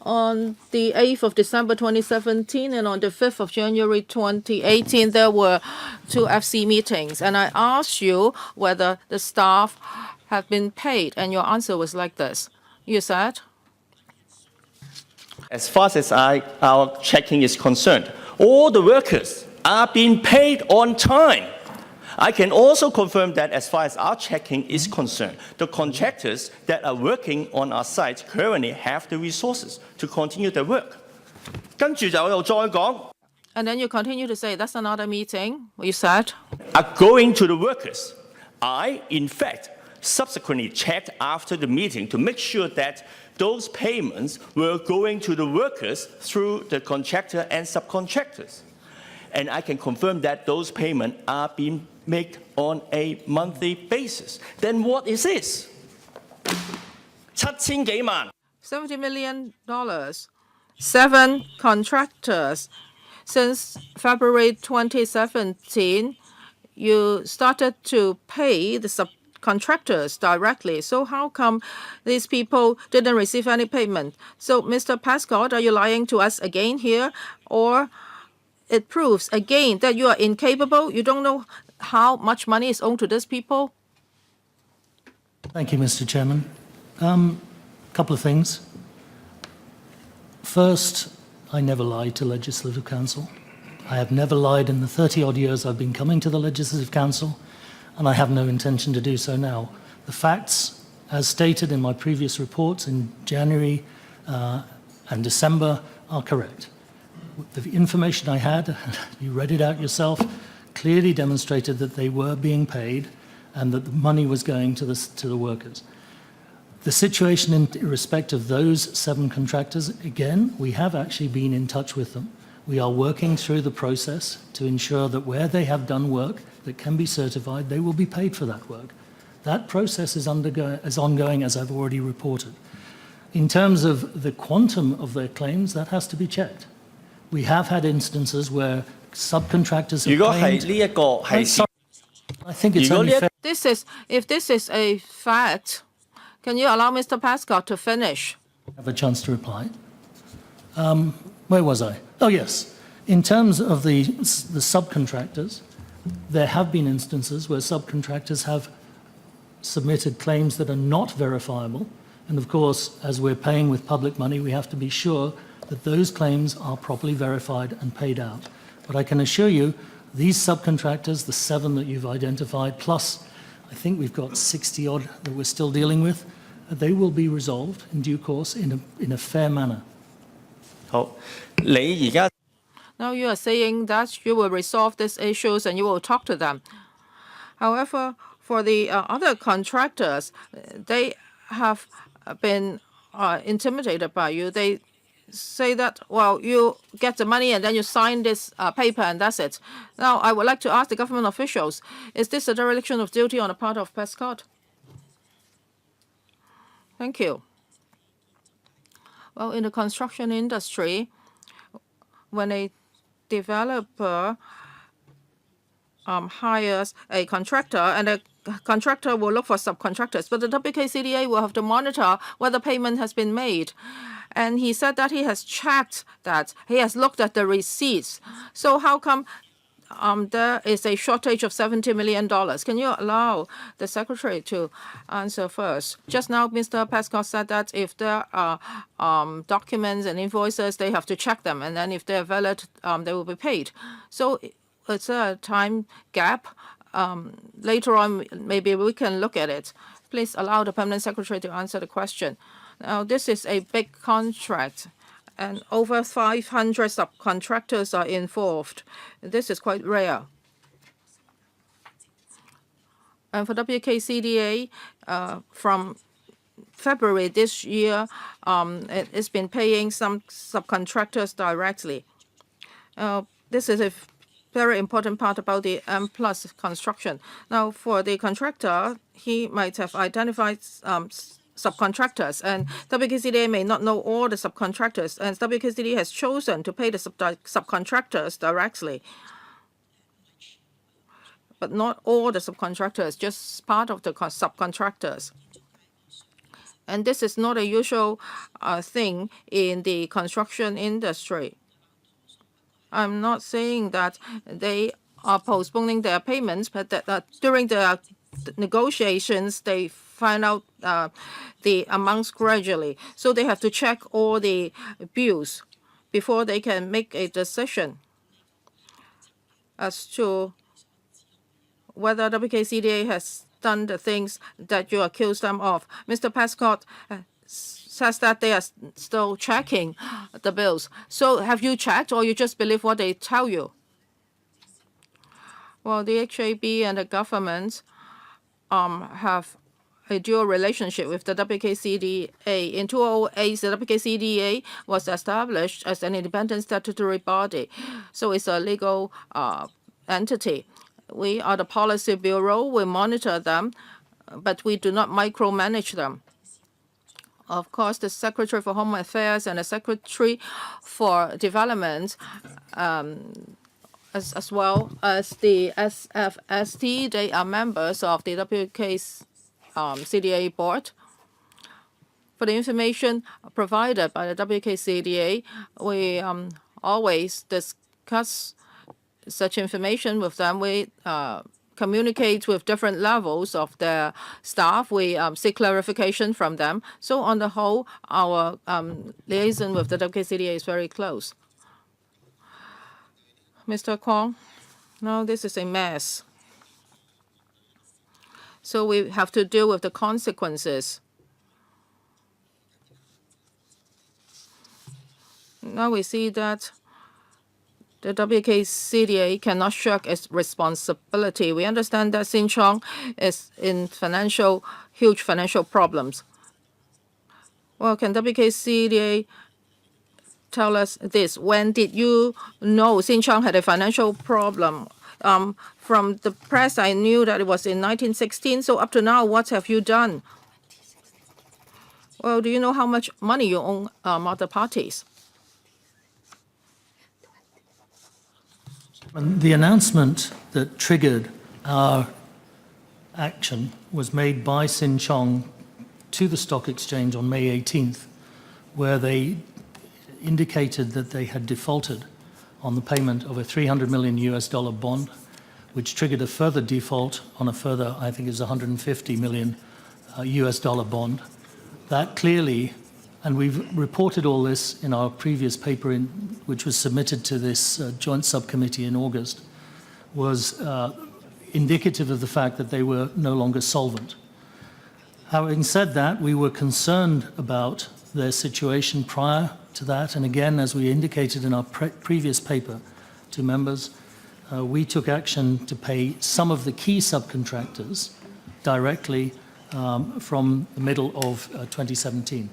On the 8th of December 2017 and on the 5th of January 2018, there were 2 FC meetings. And I asked you whether the staff have been paid, and your answer was like this. You said? As far as our checking is concerned, all the workers are being paid on time. I can also confirm that as far as our checking is concerned, the contractors that are working on our site currently have the resources to continue their work. 跟住就又再講 And then you continue to say, that's another meeting, you said. are going to the workers. I, in fact, subsequently checked after the meeting to make sure that those payments were going to the workers through the contractor and subcontractors. And I can confirm that those payments are being made on a monthly basis. Then what is this? 7,000幾萬 $70 million. 7 contractors. Since February 2017, you started to pay the subcontractors directly. So how come these people didn't receive any payment? So, Mr. Pascott, are you lying to us again here? Or it proves again that you are incapable? You don't know how much money is owed to these people? Thank you, Mr. Chairman. Couple of things. First, I never lied to Legislative Council. I have never lied in the 30-odd years I've been coming to the Legislative Council, and I have no intention to do so now. The facts, as stated in my previous reports in January and December, are correct. The information I had, you read it out yourself, clearly demonstrated that they were being paid and that the money was going to the workers. The situation in respect of those 7 contractors, again, we have actually been in touch with them. We are working through the process to ensure that where they have done work that can be certified, they will be paid for that work. That process is ongoing, as I've already reported. In terms of the quantum of their claims, that has to be checked. We have had instances where subcontractors have 如果係 claimed... 呢一個係 I think it's only fair... If this is a fact, can you allow Mr. Pascott to finish? Have a chance to reply. Where was I? Oh, yes. In terms of the subcontractors, there have been instances where subcontractors have submitted claims that are not verifiable. And of course, as we're paying with public money, we have to be sure that those claims are properly verified and paid out. But I can assure you, these subcontractors, the 7 that you've identified, plus I think we've got 60-odd that we're still dealing with, they will be resolved in due course in a fair manner. 好，你而家 Now you are saying that you will resolve these issues and you will talk to them. However, for the other contractors, they have been intimidated by you. They say that, well, you get the money and then you sign this paper and that's it. Now, I would like to ask the government officials, is this a dereliction of duty on the part of Prescott? Thank you. Well, in the construction industry, when a developer hires a contractor and the contractor will look for subcontractors, but the WKCDA will have to monitor whether payment has been made. And he said that he has checked that. He has looked at the receipts. So how come there is a shortage of $70 million? Can you allow the Secretary to answer first? Just now, Mr. Pascal said that if there are documents and invoices, they have to check them, and then if they're valid, they will be paid. So it's a time gap. Later on, maybe we can look at it. Please allow the Permanent Secretary to answer the question. Now, this is a big contract, and over 500 subcontractors are involved. This is quite rare. And for WKCDA, from February this year, it's been paying some subcontractors directly. This is a very important part about the M+ construction. Now, for the contractor, he might have identified subcontractors, and WKCDA may not know all the subcontractors, and WKCDA has chosen to pay the subcontractors directly. But not all the subcontractors, just part of the subcontractors. And this is not a usual thing in the construction industry. I'm not saying that they are postponing their payments, but that during the negotiations, they find out the amounts gradually. So they have to check all the bills before they can make a decision as to whether WKCDA has done the things that you accuse them of. Mr. Pascal says that they are still checking the bills. So have you checked, or you just believe what they tell you? Well, the HAB and the government have a dual relationship with the WKCDA. In 2008, the WKCDA was established as an independent statutory body, so it's a legal entity. We are the policy bureau. We monitor them, but we do not micromanage them. Of course, the Secretary for Home Affairs and the Secretary for Development, as well as the SFST, they are members of the WKCDA board. For the information provided by the WKCDA, we always discuss such information with them. We communicate with different levels of their staff. We seek clarification from them. So on the whole, our liaison with the WKCDA is very close. Mr. Kwong, no, this is a mess. So we have to deal with the consequences. Now we see that the WKCDA cannot shirk its responsibility. We understand that Sinchon is in huge financial problems. Well, can WKCDA tell us this? When did you know Sinchon had a financial problem? From the press, I knew that it was in 1916. So up to now, what have you done? Well, do you know how much money you owe other parties? The announcement that triggered our action was made by Sinchon to the stock exchange on May 18th, where they indicated that they had defaulted on the payment of a $300 million bond, which triggered a further default on a further, I think it was $150 million bond. That clearly, and we've reported all this in our previous paper, which was submitted to this joint subcommittee in August, was indicative of the fact that they were no longer solvent. Having said that, we were concerned about their situation prior to that, and again, as we indicated in our previous paper to members, we took action to pay some of the key subcontractors directly from the middle of 2017.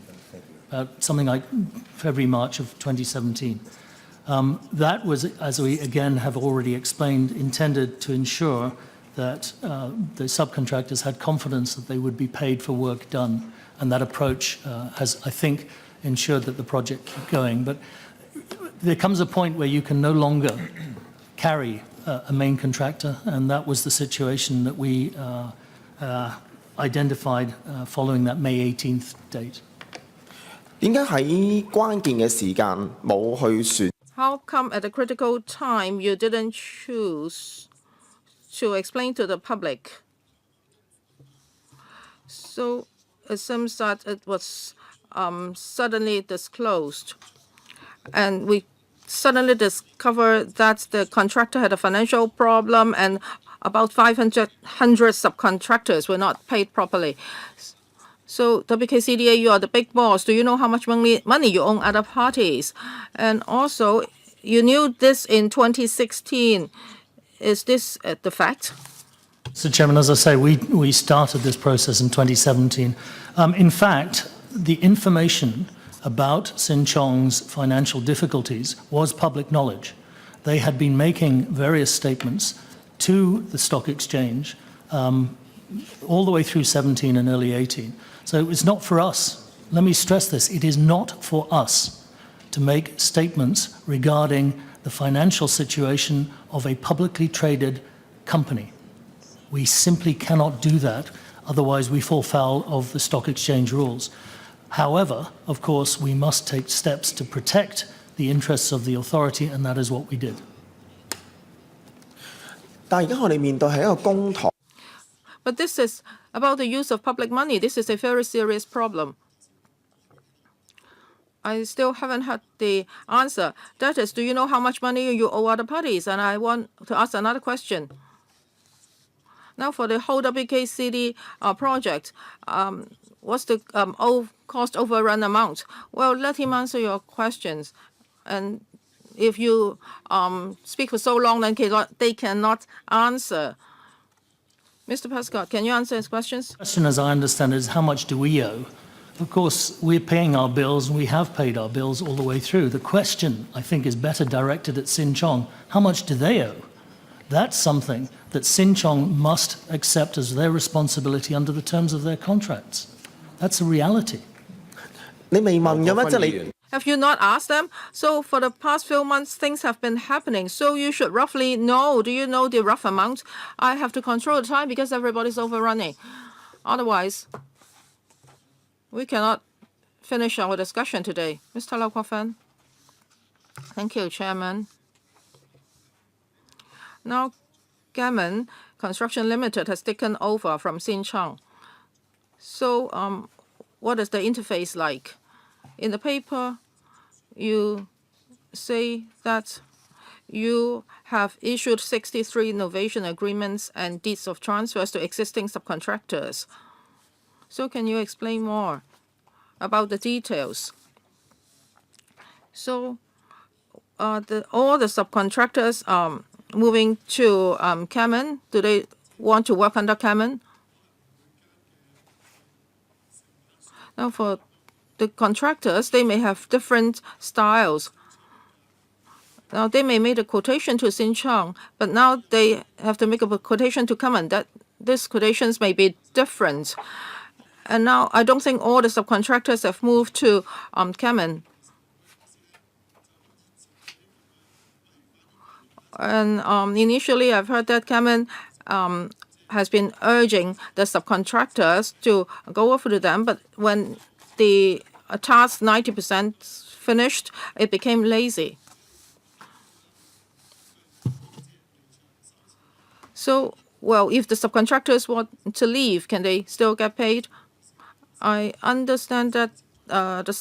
Something like February, March of 2017. That was, as we again have already explained, intended to ensure that the subcontractors had confidence that they would be paid for work done. And that approach has, I think, ensured that the project kept going. But there comes a point where you can no longer carry a main contractor, and that was the situation that we identified following that May 18th date. 點解喺關鍵嘅時間冇去選？ How come at a critical time you didn't choose to explain to the public? So it seems that it was suddenly disclosed, and we suddenly discovered that the contractor had a financial problem and about 500 subcontractors were not paid properly. So WKCDA, you are the big boss. Do you know how much money you owe other parties? And also, you knew this in 2016. Is this the fact? Mr. Chairman, as I say, we started this process in 2017. In fact, the information about Sin Chong's financial difficulties was public knowledge. They had been making various statements to the stock exchange all the way through 17 and early 18. So it's not for us. Let me stress this. It is not for us to make statements regarding the financial situation of a publicly traded company. We simply cannot do that. Otherwise, we fall foul of the stock exchange rules. However, of course, we must take steps to protect the interests of the authority, and that is what we did. 但係而家我哋面對係一個公帑。 But this is about the use of public money. This is a very serious problem. I still haven't had the answer. That is, do you know how much money you owe other parties? And I want to ask another question. Now, for the whole WKCD project, what's the cost overrun amount? Well, let him answer your questions. And if you speak for so long, then they cannot answer. Mr. Prescott, can you answer his questions? The question, as I understand it, is how much do we owe? Of course, we're paying our bills, and we have paid our bills all the way through. The question, I think, is better directed at Sin Chong. How much do they owe? That's something that Sin Chong must accept as their responsibility under the terms of their contracts. That's a reality. 你未問嘅咩？即係你。 Have you not asked them? So for the past few months, things have been happening. So you should roughly know. Do you know the rough amount? I have to control the time because everybody's overrunning. Otherwise, we cannot finish our discussion today. Mr. Lau Kwok-fan. Thank you, Chairman. Now, Gammon Construction Limited has taken over from Sin Chong. So what is the interface like? In the paper, you say that you have issued 63 innovation agreements and deeds of transfers to existing subcontractors. So can you explain more about the details? So all the subcontractors are moving to Cameron. Do they want to work under Cameron? Now for the contractors, they may have different styles. Now, they may make a quotation to Sin Chong, but now they have to make a quotation to Cameron. That these quotations may be different. And now I don't think all the subcontractors have moved to Cameron. And initially, I've heard that Cameron has been urging the subcontractors to go over to them, but when the task 90% finished, it became lazy. So, well, if the subcontractors want to leave, can they still get paid? I understand that some of the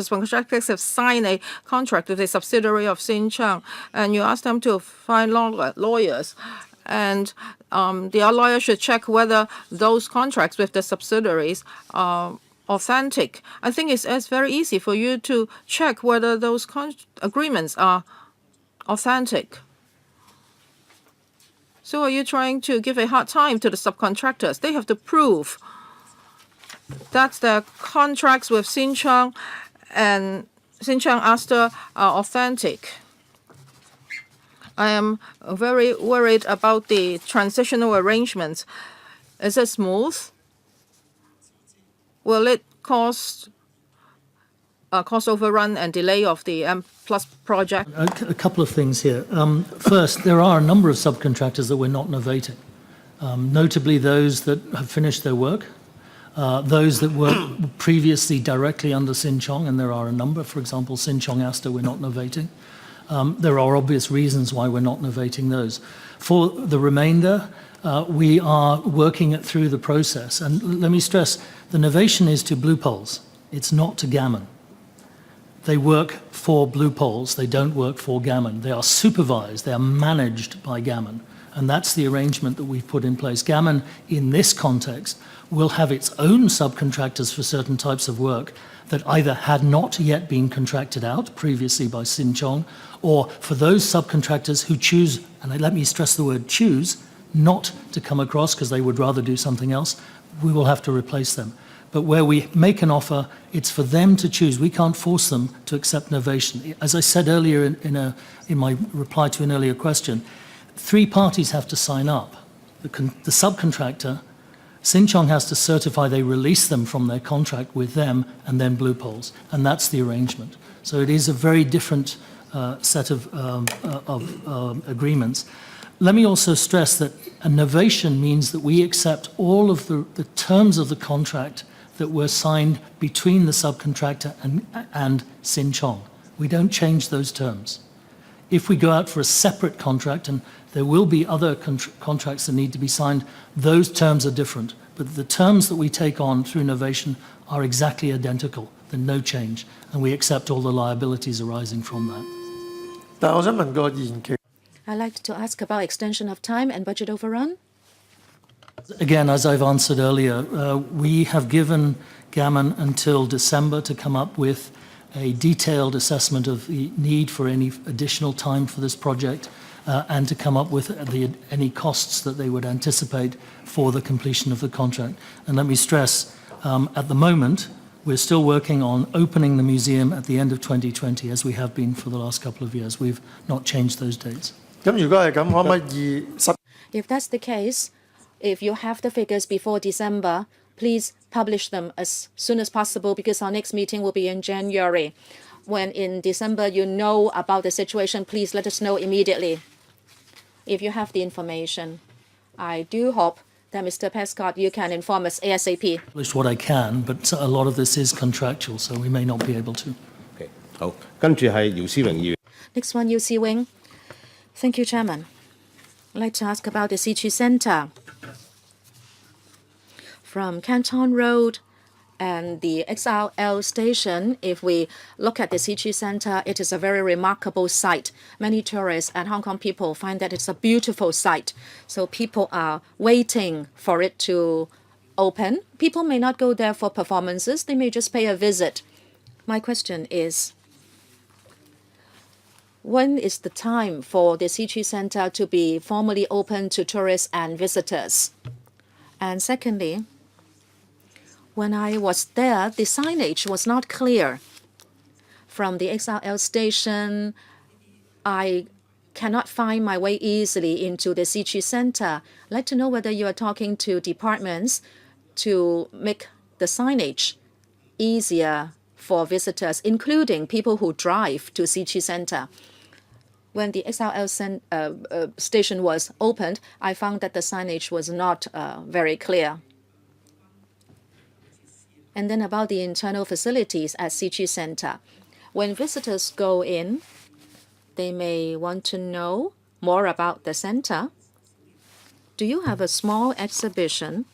subcontractors have signed a contract with a subsidiary of Sin Chong, and you ask them to find lawyers. And the lawyer should check whether those contracts with the subsidiaries are authentic. I think it's very easy for you to check whether those agreements are authentic. So are you trying to give a hard time to the subcontractors? They have to prove that their contracts with Sin Chong and Sin Chong Aster are authentic. I am very worried about the transitional arrangements. Is it smooth? Will it cause cost overrun and delay of the M+ project? A couple of things here. First, there are a number of subcontractors that we're not novating, notably those that have finished their work. those that were previously directly under Sin Chong, and there are a number. For example, Sin Chong Asta, we're not novating. There are obvious reasons why we're not novating those. For the remainder, we are working it through the process. And let me stress, the novation is to blue poles. It's not to gammon. They work for blue poles. They don't work for gammon. They are supervised. They are managed by gammon. And that's the arrangement that we've put in place. Gammon, in this context, will have its own subcontractors for certain types of work that either had not yet been contracted out previously by Sin Chong, or for those subcontractors who choose, and let me stress the word choose, not to come across because they would rather do something else, we will have to replace them. But where we make an offer, it's for them to choose. We can't force them to accept novation. As I said earlier in my reply to an earlier question, 3 parties have to sign up. The subcontractor, Sin Chong has to certify they release them from their contract with them, and then blue poles. And that's the arrangement. So it is a very different set of agreements. Let me also stress that a novation means that we accept all of the terms of the contract that were signed between the subcontractor and Sin Chong. We don't change those terms. If we go out for a separate contract, and there will be other contracts that need to be signed, those terms are different. But the terms that we take on through novation are exactly identical. There's no change. And we accept all the liabilities arising from that. 但我想問個延期。 I'd like to ask about extension of time and budget overrun. Again, as I've answered earlier, we have given Gammon until December to come up with a detailed assessment of the need for any additional time for this project and to come up with any costs that they would anticipate for the completion of the contract. And let me stress, at the moment, we're still working on opening the museum at the end of 2020, as we have been for the last couple of years. We've not changed those dates. 咁如果係咁，可唔可以If that's the case, if you have the figures before December, please publish them as soon as possible because our next meeting will be in January. When in December you know about the situation, please let us know immediately. If you have the information, I do hope that Mr. Prescott, you can inform us ASAP. Publish what I can, but a lot of this is contractual, so we may not be able to. OK，好，跟住係姚思榮議員。 Next one, Yu Si-wing. Thank you, Chairman. I'd like to ask about the Sichu Center. From Canton Road and the XRL station, if we look at the Sichu Center, it is a very remarkable site. Many tourists and Hong Kong people find that it's a beautiful site. So people are waiting for it to open. People may not go there for performances. They may just pay a visit. My question is, when is the time for the Sichu Center to be formally open to tourists and visitors? And secondly, when I was there, the signage was not clear. From the XRL station, I cannot find my way easily into the Sichu Center. I'd like to know whether you are talking to departments to make the signage easier for visitors, including people who drive to Sichu Center. When the XRL station was opened, I found that the signage was not very clear. And then about the internal facilities at Sichu Center. When visitors go in, they may want to know more about the center. Do you have a small exhibition?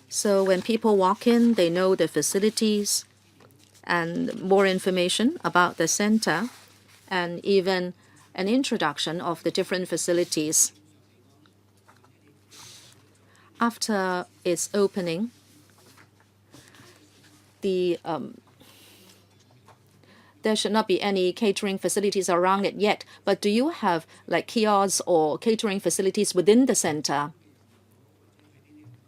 So when people walk in, they know the facilities and more information about the center and even an introduction of the different facilities. After its opening, there should not be any catering facilities around it yet, but do you have like kiosks or catering facilities within the center?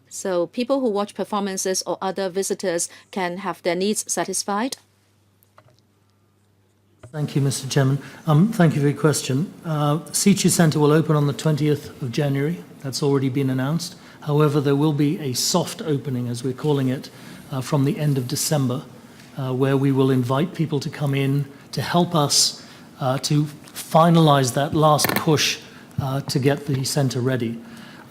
So people who watch performances or other visitors can have their needs satisfied? Thank you, Mr. Chairman. Thank you for your question. Sichu Centre will open on the 20th of January. That's already been announced. However, there will be a soft opening, as we're calling it, from the end of December, where we will invite people to come in to help us to finalize that last push to get the centre ready.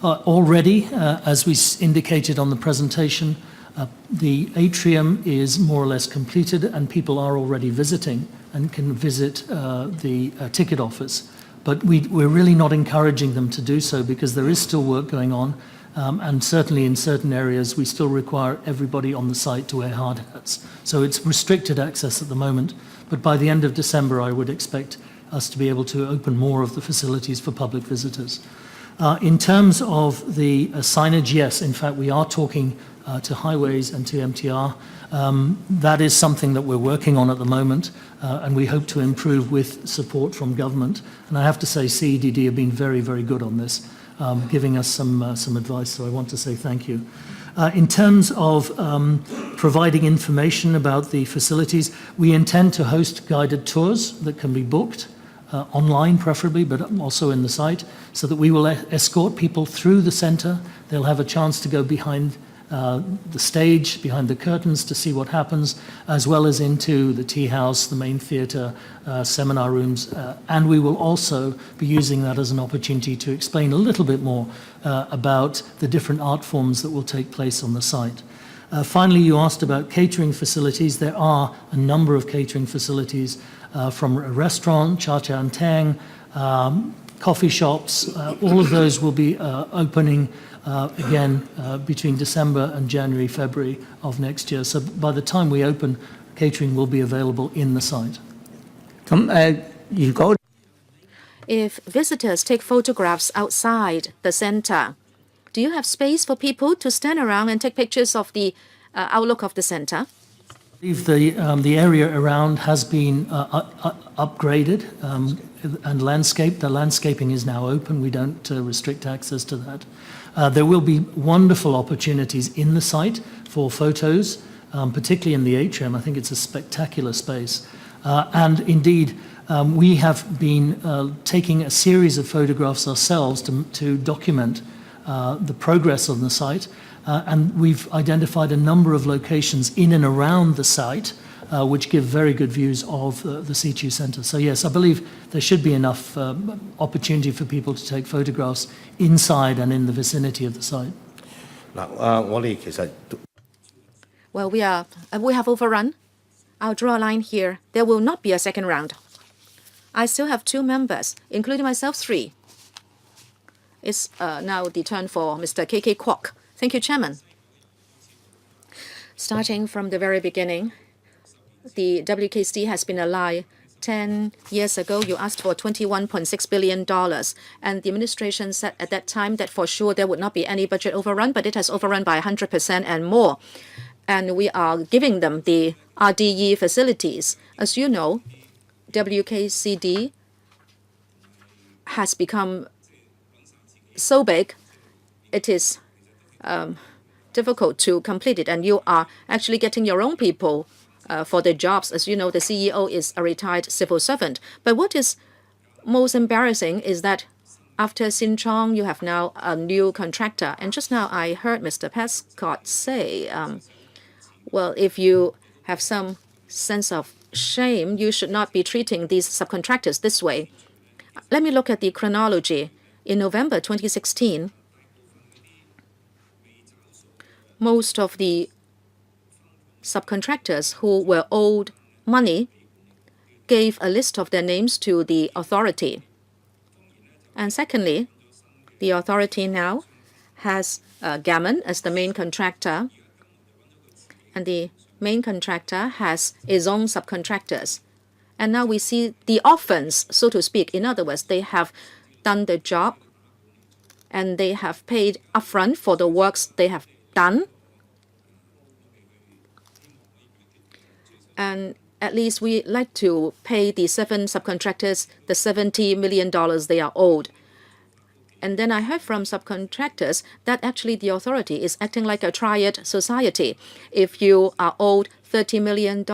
Already, as we indicated on the presentation, The atrium is more or less completed, and people are already visiting and can visit the ticket office. But we're really not encouraging them to do so because there is still work going on, and certainly in certain areas we still require everybody on the site to wear hard hats. So it's restricted access at the moment, but by the end of December I would expect us to be able to open more of the facilities for public visitors. In terms of the signage, yes, in fact we are talking to highways and to MTR. That is something that we're working on at the moment, and we hope to improve with support from government. And I have to say CEDD have been very, very good on this, giving us some advice, so I want to say thank you. In terms of providing information about the facilities, we intend to host guided tours that can be booked online preferably, but also in the site, so that we will escort people through the centre. They'll have a chance to go behind the stage, behind the curtains to see what happens, as well as into the tea house, the main theatre, seminar rooms, and we will also be using that as an opportunity to explain a little bit more about the different art forms that will take place on the site. Finally, you asked about catering facilities. There are a number of catering facilities from a restaurant, Cha Cha and Tang, coffee shops. All of those will be opening again between December and January, February of next year. So by the time we open, catering will be available in the site. If visitors take photographs outside the center, do you have space for people to stand around and take pictures of the outlook of the center? I believe the area around has been upgraded and landscaped. The landscaping is now open. We don't restrict access to that. There will be wonderful opportunities in the site for photos, particularly in the atrium. I think it's a spectacular space. And indeed, we have been taking a series of photographs ourselves to document the progress on the site. And we've identified a number of locations in and around the site which give very good views of the C2 Centre. So yes, I believe there should be enough opportunity for people to take photographs inside and in the vicinity of the site. Well, we have overrun. I'll draw a line here. There will not be a second round. I still have 2 members, including myself 3. It's now the turn for Mr. K.K. Kwok. Thank you, Chairman. Starting from the very beginning, the WKC has been alive. 10 years ago, you asked for $21.6 billion, and the administration said at that time that for sure there would not be any budget overrun, but it has overrun by 100% and more. And we are giving them the RDE facilities. As you know, WKCD has become so big, it is difficult to complete it, and you are actually getting your own people for the jobs. As you know, the CEO is a retired civil servant. But what is most embarrassing is that after Sin Chong, you have now a new contractor. And just now I heard Mr. Prescott say, well, if you have some sense of shame, you should not be treating these subcontractors this way. Let me look at the chronology. In November 2016, most of the subcontractors who were owed money gave a list of their names to the authority. And secondly, the authority now has Gammon as the main contractor, and the main contractor has its own subcontractors. And now we see the offense, so to speak. In other words, they have done the job and they have paid upfront for the works they have done. And at least we like to pay the 7 subcontractors the $70 million they are owed. And then I heard from subcontractors that actually the authority is acting like a triad society. If you are owed $30 million,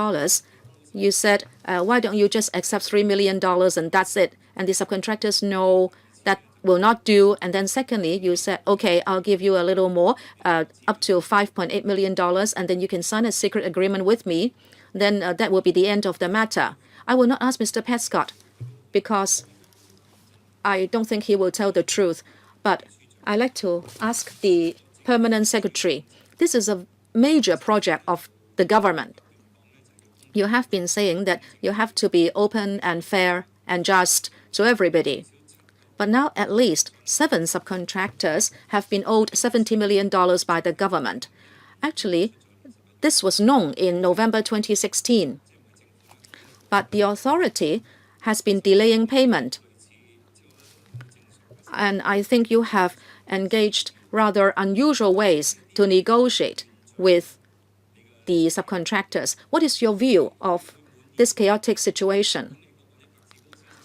you said, why don't you just accept $3 million and that's it? And the subcontractors know that will not do. And then secondly, you said, okay, I'll give you a little more, up to $5.8 million, and then you can sign a secret agreement with me. Then that will be the end of the matter. I will not ask Mr. Prescott because I don't think he will tell the truth. But I like to ask the permanent secretary. This is a major project of the government. You have been saying that you have to be open and fair and just to everybody. But now at least 7 subcontractors have been owed $70 million by the government. Actually, this was known in November 2016. But the authority has been delaying payment. And I think you have engaged rather unusual ways to negotiate with the subcontractors. What is your view of this chaotic situation?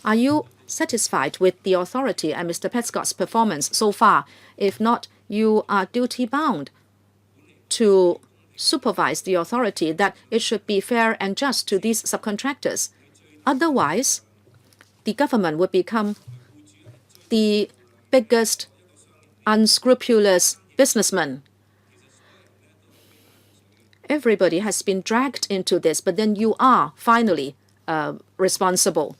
Are you satisfied with the authority and Mr. Prescott's performance so far? If not, you are duty-bound to supervise the authority that it should be fair and just to these subcontractors. Otherwise, the government would become the biggest unscrupulous businessman. Everybody has been dragged into this, but then you are finally responsible.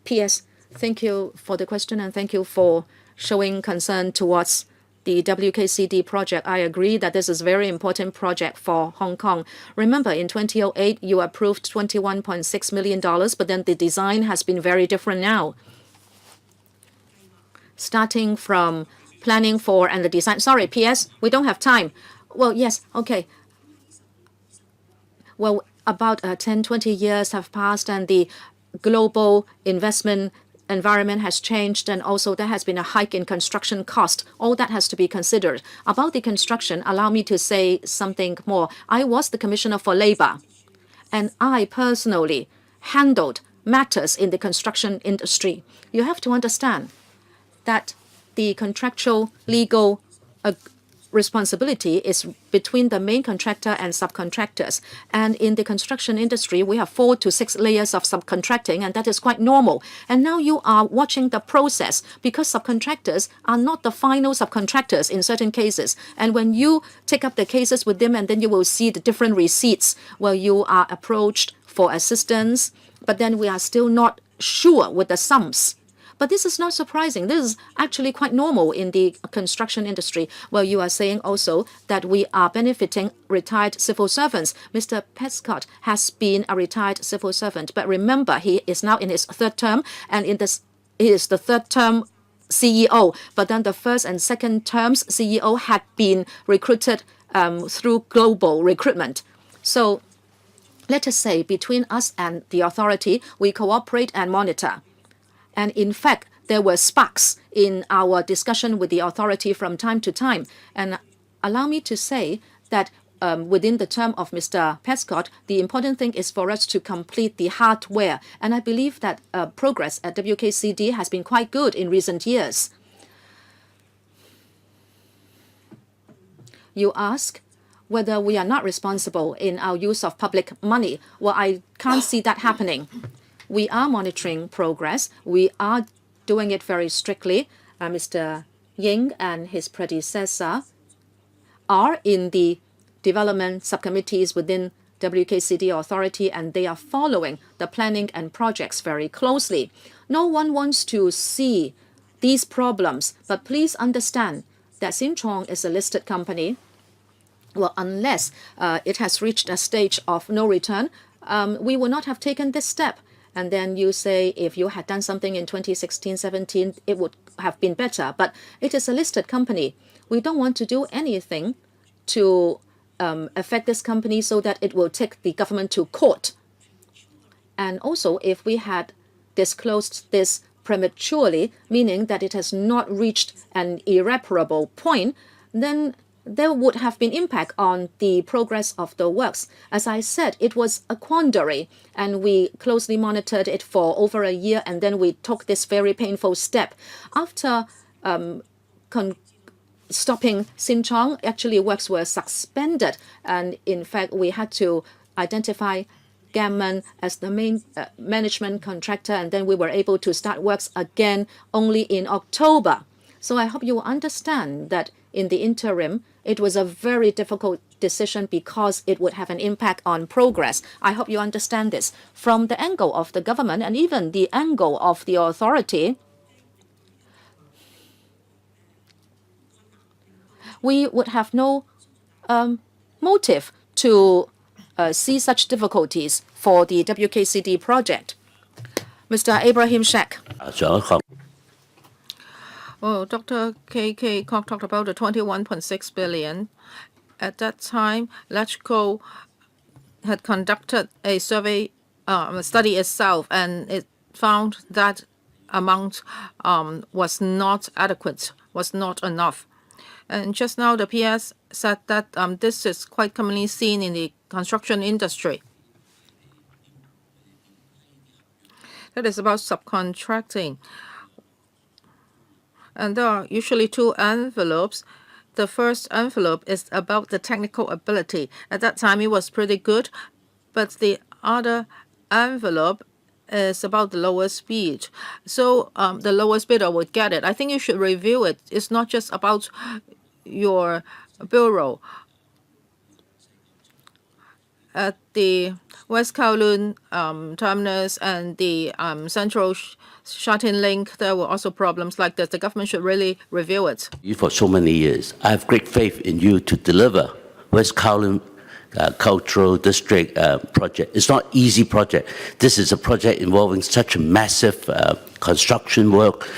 P.S. Thank you for the question and thank you for showing concern towards the WKCD project. I agree that this is a very important project for Hong Kong. Remember, in 2008, you approved $21.6 million, but then the design has been very different now. Starting from planning for and the design. Sorry, P.S., we don't have time. Well, yes, okay. Well, about 10, 20 years have passed and the global investment environment has changed, and also there has been a hike in construction cost. All that has to be considered. About the construction, allow me to say something more. I was the Commissioner for Labor, and I personally handled matters in the construction industry. You have to understand that the contractual legal responsibility is between the main contractor and subcontractors. And in the construction industry, we have 4 to 6 layers of subcontracting, and that is quite normal. And now you are watching the process because subcontractors are not the final subcontractors in certain cases. And when you take up the cases with them, and then you will see the different receipts where you are approached for assistance, but then we are still not sure with the sums. But this is not surprising. This is actually quite normal in the construction industry. Well, you are saying also that we are benefiting retired civil servants. Mr. Prescott has been a retired civil servant, but remember, he is now in his 3rd term, and he is the 3rd term CEO. But then the 1st and 2nd terms CEO had been recruited through global recruitment. So let us say between us and the authority, we cooperate and monitor. And in fact, there were sparks in our discussion with the authority from time to time. And allow me to say that within the term of Mr. Prescott, the important thing is for us to complete the hardware. And I believe that progress at WKCD has been quite good in recent years. You ask whether we are not responsible in our use of public money. Well, I can't see that happening. We are monitoring progress. We are doing it very strictly. Mr. Ying and his predecessor are in the development subcommittees within WKCD authority, and they are following the planning and projects very closely. No one wants to see these problems, but please understand that Sin Chong is a listed company. Well, unless it has reached a stage of no return, we would not have taken this step. And then you say if you had done something in 2016-17, it would have been better. But it is a listed company. We don't want to do anything to affect this company so that it will take the government to court. And also, if we had disclosed this prematurely, meaning that it has not reached an irreparable point, then there would have been impact on the progress of the works. As I said, it was a quandary, and we closely monitored it for over a year, and then we took this very painful step. After stopping Sin Chong, actually works were suspended, and in fact, we had to identify Gammon as the main management contractor, and then we were able to start works again only in October. So I hope you will understand that in the interim, it was a very difficult decision because it would have an impact on progress. I hope you understand this. From the angle of the government and even the angle of the authority, we would have no motive to see such difficulties for the WKCD project? Mr. Abraham Sheikh. Well, Dr. K.K. Kok talked about the 21.6 billion. At that time, Electrical had conducted a survey, a study itself, and it found that amount was not adequate, was not enough. And just now, the PS said that this is quite commonly seen in the construction industry. That is about subcontracting. And there are usually two envelopes. The first envelope is about the technical ability. At that time, it was pretty good, but the other envelope is about the lower speed. So the lowest bidder would get it. I think you should review it. It's not just about your bureau. At the West Kowloon terminus and the Central Shatin Link, there were also problems like this. The government should really review it. For so many years, I have great faith in you to deliver West Kowloon Cultural District project. It's not an easy project. This is a project involving such a massive construction work,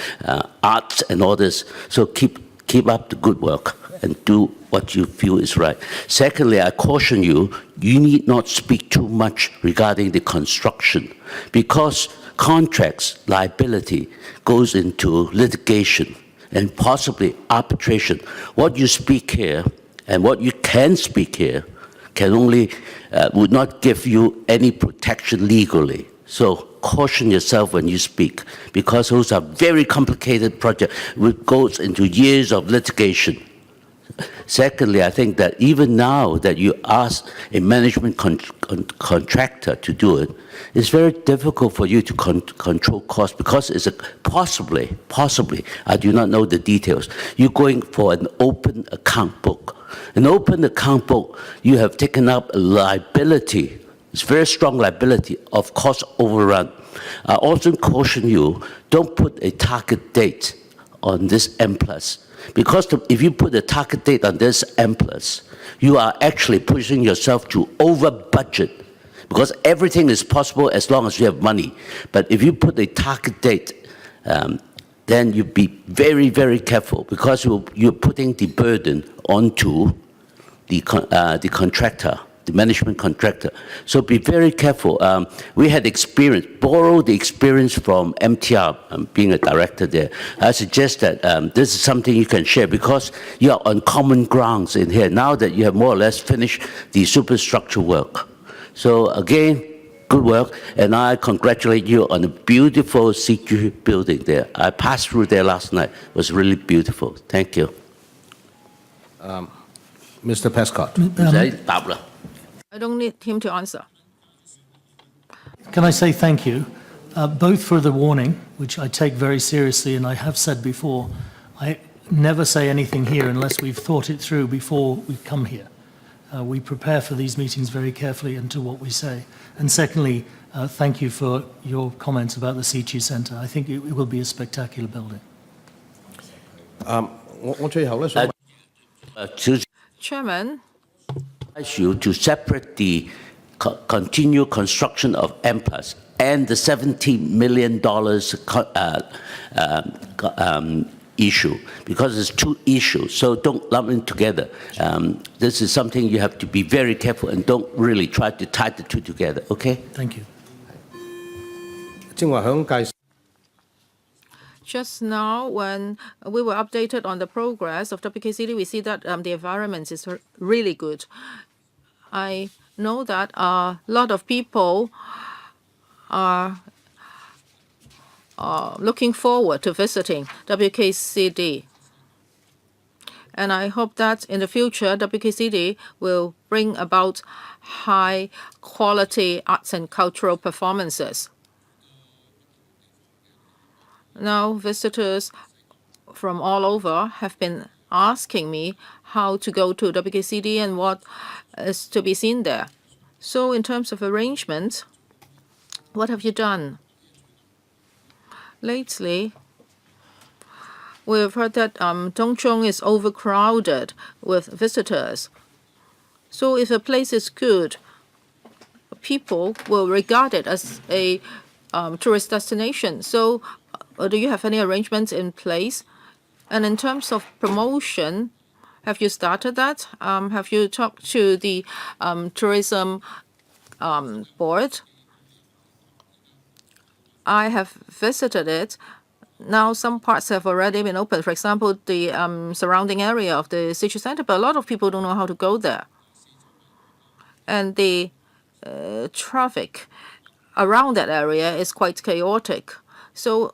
arts and all this. So keep up the good work and do what you feel is right. Secondly, I caution you, you need not speak too much regarding the construction, because contracts liability goes into litigation and possibly arbitration. What you speak here and what you can speak here can only, would not give you any protection legally. So caution yourself when you speak, because those are very complicated projects which goes into years of litigation. Secondly, I think that even now that you ask a management contractor to do it, it's very difficult for you to control costs, because it's possibly, I do not know the details, you're going for an open account book. An open account book, you have taken up a liability, it's very strong liability of cost overrun. I also caution you, don't put a target date on this M+. Because if you put a target date on this M+, you are actually pushing yourself to over budget, because everything is possible as long as you have money. But if you put a target date, then you be very, very careful, because you're putting the burden onto the contractor, the management contractor. So be very careful. We had experience, borrow the experience from MTR, being a director there. I suggest that this is something you can share, because you are on common grounds in here now that you have more or less finished the superstructure work. So again, good work, and I congratulate you on a beautiful CQ building there. I passed through there last night. It was really beautiful. Thank you. Mr. Prescott. I don't need him to answer. Can I say thank you, both for the warning, which I take very seriously, and I have said before, I never say anything here unless we've thought it through before we come here. We prepare for these meetings very carefully into what we say. And secondly, thank you for your comments about the CQ Centre. I think it will be a spectacular building. Chairman, You to separate the continued construction of M+ and the $17 million issue, because it's two issues, so don't lump them together. This is something you have to be very careful, and don't really try to tie the two together, okay? Thank you. just now when we were updated on the progress of WKCD, we see that the environment is really good. I know that a lot of people are looking forward to visiting WKCD. And I hope that in the future, WKCD will bring about high-quality arts and cultural performances. Now, visitors from all over have been asking me how to go to WKCD and what is to be seen there. So in terms of arrangements, what have you done? Lately, we've heard that Tongchong is overcrowded with visitors. So if a place is good, people will regard it as a tourist destination. So do you have any arrangements in place? And in terms of promotion, have you started that? Have you talked to the tourism board? I have visited it. Now some parts have already been opened. For example, the surrounding area of the city center, but a lot of people don't know how to go there. And the traffic around that area is quite chaotic. So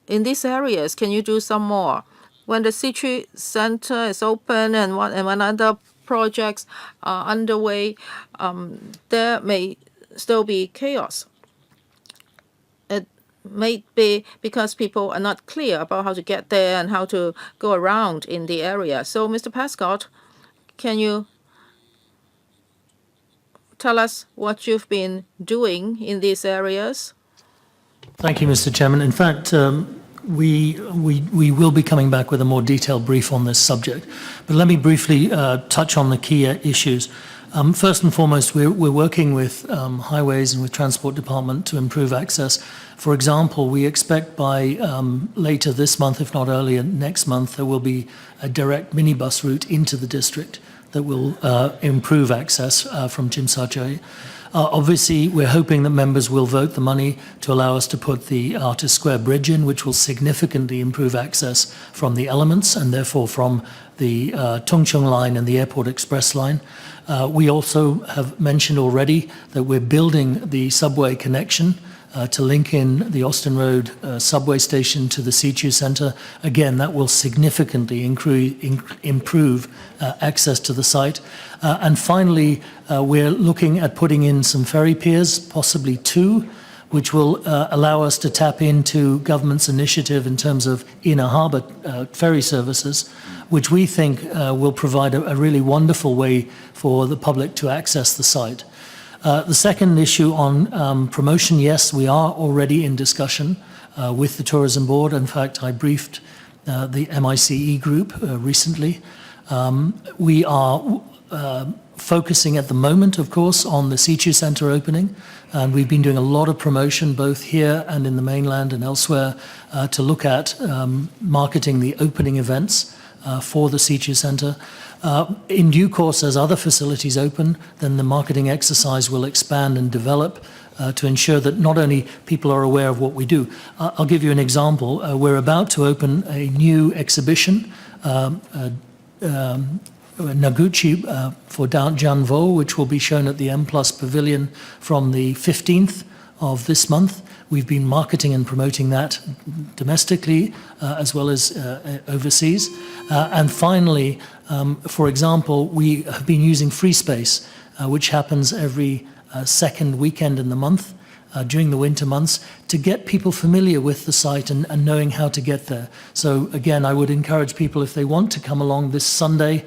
in these areas, can you do some more? When the city center is open and when other projects are underway, there may still be chaos. It may be because people are not clear about how to get there and how to go around in the area. So, Mr. Prescott, can you tell us what you've been doing in these areas? Thank you, Mr. Chairman. In fact, we will be coming back with a more detailed brief on this subject. But let me briefly touch on the key issues. First and foremost, we're working with highways and with Transport Department to improve access. For example, we expect by later this month, if not earlier next month, there will be a direct minibus route into the district that will improve access from Tsim Sha Tsui. Obviously, we're hoping that members will vote the money to allow us to put the Artist Square Bridge in, which will significantly improve access from the elements and therefore from the Tung Chung line and the Airport Express line. We also have mentioned already that we're building the subway connection to link in the Austin Road subway station to the Sichu Centre. Again, that will significantly improve access to the site. And finally, we're looking at putting in some ferry piers, possibly 2, which will allow us to tap into government's initiative in terms of inner harbour ferry services, which we think will provide a really wonderful way for the public to access the site. The second issue on promotion, yes, we are already in discussion with the Tourism Board. In fact, I briefed the MICE group recently. We are focusing at the moment, of course, on the Sichu Centre opening, and we've been doing a lot of promotion both here and in the mainland and elsewhere to look at marketing the opening events for the Sichu Centre. In due course, as other facilities open, then the marketing exercise will expand and develop to ensure that not only people are aware of what we do. I'll give you an example. We're about to open a new exhibition, Naguchi for Janvo, which will be shown at the M Plus Pavilion from the 15th of this month. We've been marketing and promoting that domestically as well as overseas. And finally, for example, we have been using Free Space, which happens every second weekend in the month during the winter months, to get people familiar with the site and knowing how to get there. So again, I would encourage people, if they want to come along this Sunday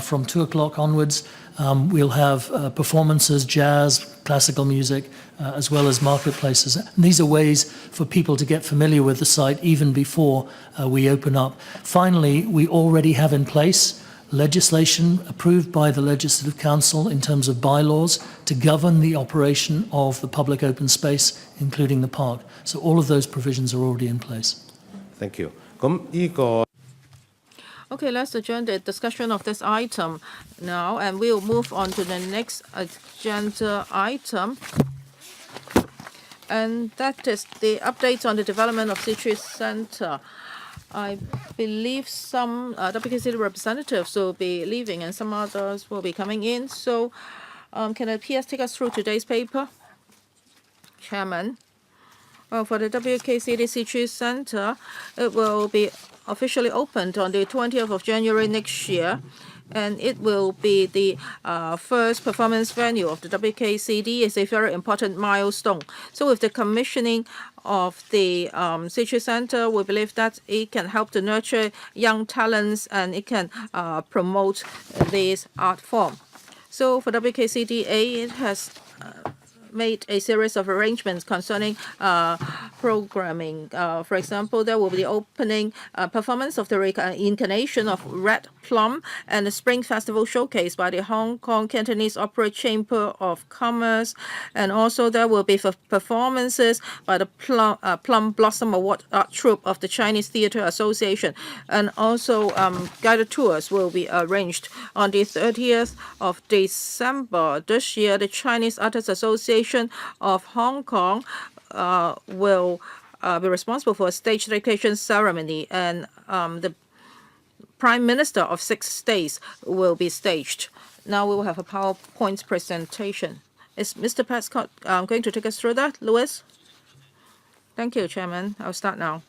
from 2 o'clock onwards, we'll have performances, jazz, classical music, as well as marketplaces. And these are ways for people to get familiar with the site even before we open up. Finally, we already have in place legislation approved by the Legislative Council in terms of bylaws to govern the operation of the public open space, including the park. So all of those provisions are already in place. Thank you. Okay, let's adjourn the discussion of this item now, and we'll move on to the next agenda item. And that is the update on the development of Sichu Centre. I believe some WKC representatives will be leaving and some others will be coming in. So can the PS take us through today's paper? Chairman. Well, for the WKCD Sichu Centre, it will be officially opened on the 20th of January next year. And it will be the first performance venue of the WKCD. It's a very important milestone. So with the commissioning of the Sichu Centre, we believe that it can help to nurture young talents and it can promote this art form. So for WKCDA, it has made a series of arrangements concerning programming. For example, there will be the opening performance of the reincarnation of Red Plum and the Spring Festival Showcase by the Hong Kong Cantonese Opera Chamber of Commerce. And also there will be performances by the Plum Blossom Award Art Troupe of the Chinese Theatre Association. And also guided tours will be arranged. On the 30th of December this year, the Chinese Artists Association of Hong Kong will be responsible for a stage dedication ceremony, and the Prime Minister of 6 states will be staged. Now we will have a PowerPoint presentation. Is Mr. Prescott going to take us through that, Louis? Thank you, Chairman. I'll start now.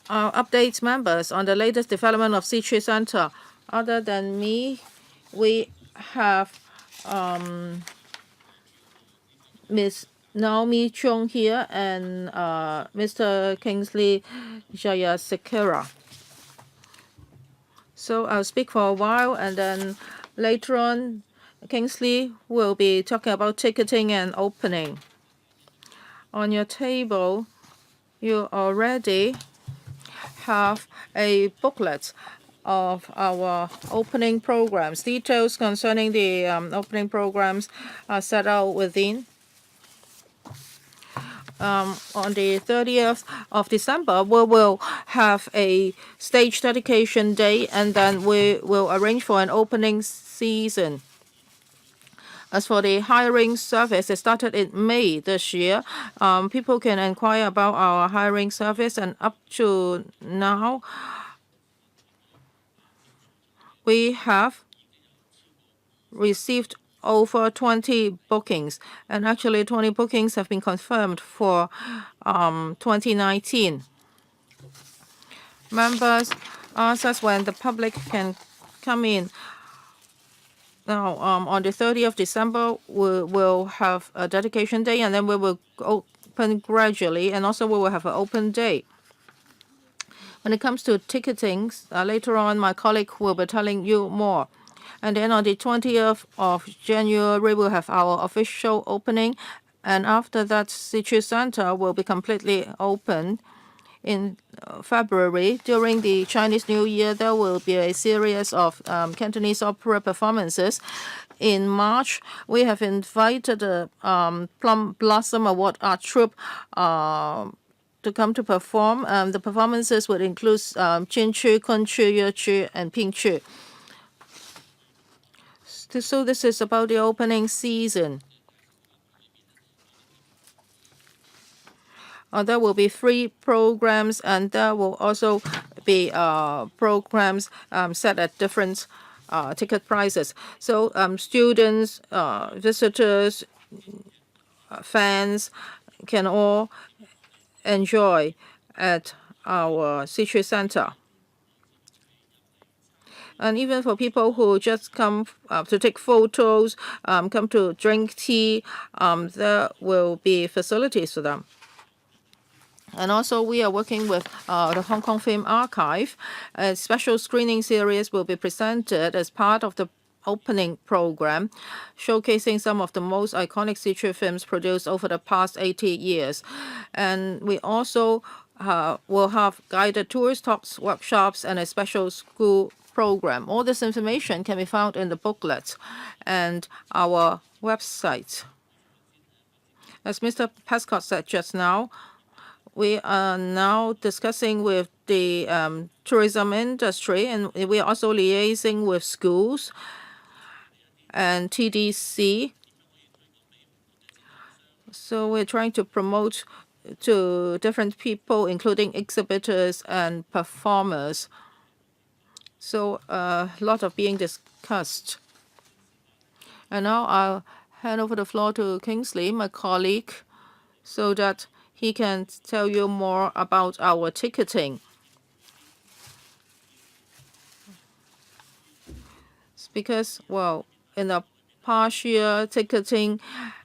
Updates members on the latest development of Sichu Center. Other than me, we have Ms. Naomi Chung here and Mr. Kingsley Jayasekera. So I'll speak for a while, and then later on, Kingsley will be talking about ticketing and opening. On your table, you already have a booklet of our opening programs. Details concerning the opening programs are set out within. On the 30th of December, we will have a stage dedication day, and then we will arrange for an opening season. As for the hiring service, it started in May this year. People can inquire about our hiring service, and up to now, we have received over 20 bookings, and actually 20 bookings have been confirmed for 2019. Members ask us when the public can come in. Now, on the 30th of December, we will have a dedication day, and then we will open gradually, and also we will have an open day. When it comes to ticketing, later on, my colleague will be telling you more. And then on the 20th of January, we'll have our official opening. And after that, Sichu Center will be completely open. In February, during the Chinese New Year, there will be a series of Cantonese opera performances. In March, we have invited the Plum Blossom Award Art Troupe to come to perform. The performances would include Chin Chu, Kun Chu, Ye Chu, and Ping Chu. So this is about the opening season. There will be free programs, and there will also be programs set at different ticket prices. So students, visitors, fans can all enjoy at our Sichu Center. And even for people who just come to take photos, come to drink tea, there will be facilities for them. And also we are working with the Hong Kong Film Archive. A special screening series will be presented as part of the opening program, showcasing some of the most iconic Sichu films produced over the past 80 years. And we also will have guided tours, talks, workshops, and a special school program. All this information can be found in the booklet and our website. As Mr. Prescott said just now, we are now discussing with the tourism industry, and we are also liaising with schools and TDC. So we're trying to promote to different people, including exhibitors and performers. So a lot of being discussed. And now I'll hand over the floor to Kingsley, my colleague, so that he can tell you more about our ticketing. Because, well, in the past year, ticketing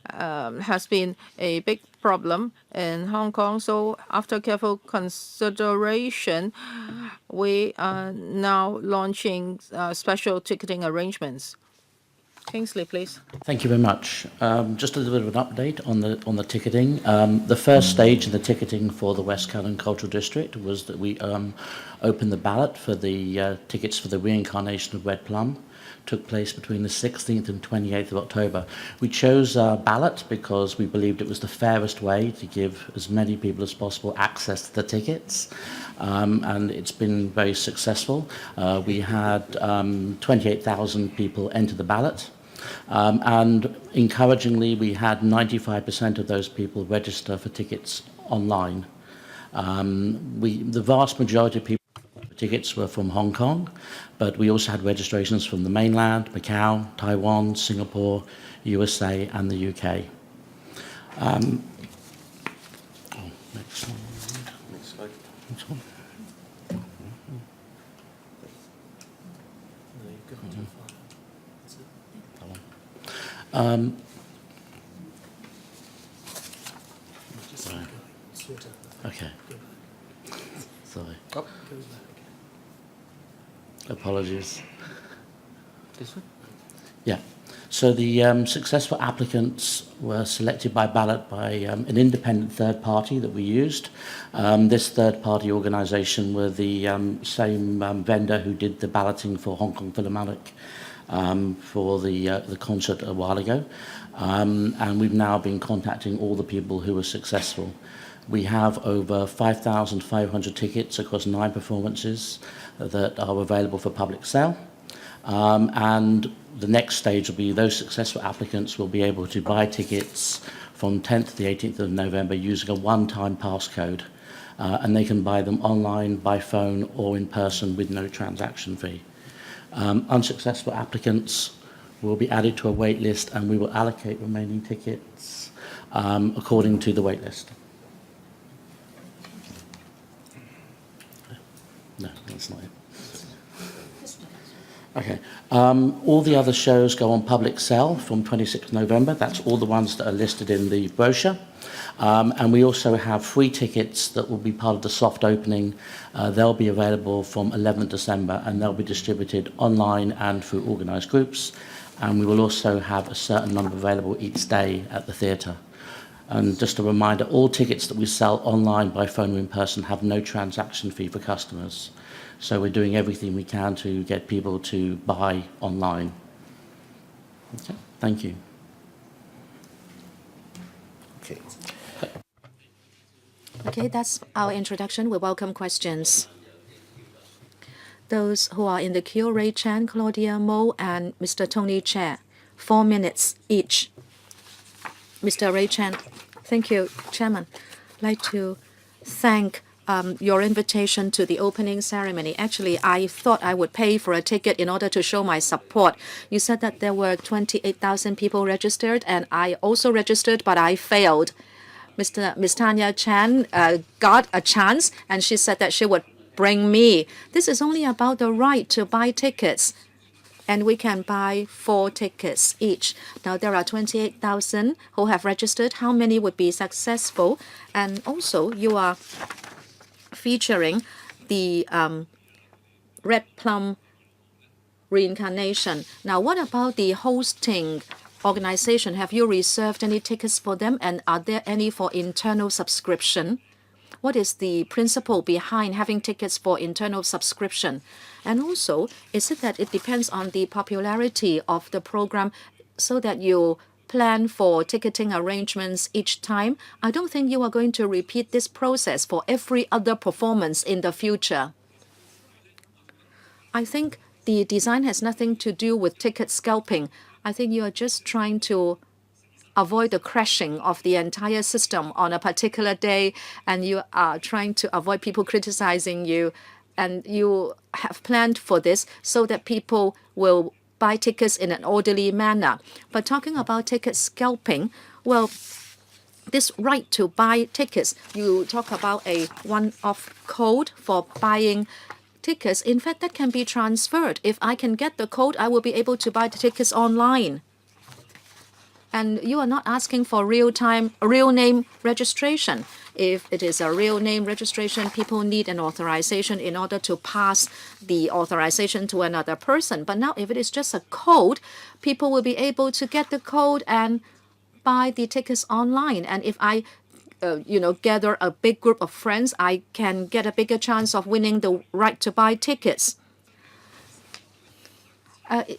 has been a big problem in Hong Kong. So after careful consideration, we are now launching special ticketing arrangements. Kingsley, please. Thank you very much. Just a little bit of an update on the ticketing. The first stage in the ticketing for the West Kowloon Cultural District was that we opened the ballot for the tickets for the reincarnation of Red Plum. Took place between the 16th and 28th of October. We chose ballot because we believed it was the fairest way to give as many people as possible access to the tickets, and it's been very successful. We had 28,000 people enter the ballot. And encouragingly, we had 95% of those people register for tickets online. The vast majority of people tickets were from Hong Kong, but we also had registrations from the mainland, Macau, Taiwan, Singapore, USA, and the UK. Next slide. Next slide. Next one. Okay. Sorry. Apologies. This one? Yeah. So the successful applicants were selected by ballot by an independent third party that we used. This third party organisation were the same vendor who did the balloting for Hong Kong Philharmonic for the concert a while ago. And we've now been contacting all the people who were successful. We have over 5,500 tickets across 9 performances that are available for public sale. And the next stage will be those successful applicants will be able to buy tickets from 10th to the 18th of November using a one-time passcode. And they can buy them online, by phone, or in person with no transaction fee. Unsuccessful applicants will be added to a wait list, and we will allocate remaining tickets according to the wait list. No, that's not it. Okay. All the other shows go on public sale from 26th November. That's all the ones that are listed in the brochure. And we also have free tickets that will be part of the soft opening. They'll be available from 11th December, and they'll be distributed online and through organised groups. And we will also have a certain number available each day at the theatre. And just a reminder, all tickets that we sell online, by phone or in person have no transaction fee for customers. So we're doing everything we can to get people to buy online. Okay, thank you. Okay. Okay, that's our introduction. We welcome questions. Those who are in the queue, Ray Chan, Claudia Mo, and Mr. Tony Chair. 4 minutes each. Mr. Ray Chan. Thank you, Chairman. I'd like to thank your invitation to the opening ceremony. Actually, I thought I would pay for a ticket in order to show my support. You said that there were 28,000 people registered, and I also registered, but I failed. Miss Tanya Chan got a chance, and she said that she would bring me. This is only about the right to buy tickets, and we can buy 4 tickets each. Now, there are 28,000 who have registered. How many would be successful? And also, you are featuring the Red Plum reincarnation. Now, what about the hosting organization? Have you reserved any tickets for them, and are there any for internal subscription? What is the principle behind having tickets for internal subscription? And also, is it that it depends on the popularity of the program so that you plan for ticketing arrangements each time? I don't think you are going to repeat this process for every other performance in the future. I think the design has nothing to do with ticket scalping. I think you are just trying to avoid the crashing of the entire system on a particular day, and you are trying to avoid people criticizing you, and you have planned for this so that people will buy tickets in an orderly manner. But talking about ticket scalping, well, this right to buy tickets, you talk about a one-off code for buying tickets. In fact, that can be transferred. If I can get the code, I will be able to buy the tickets online. And you are not asking for real name registration. If it is a real name registration, people need an authorization in order to pass the authorization to another person. But now if it is just a code, people will be able to get the code and buy the tickets online. And if I gather a big group of friends, I can get a bigger chance of winning the right to buy tickets.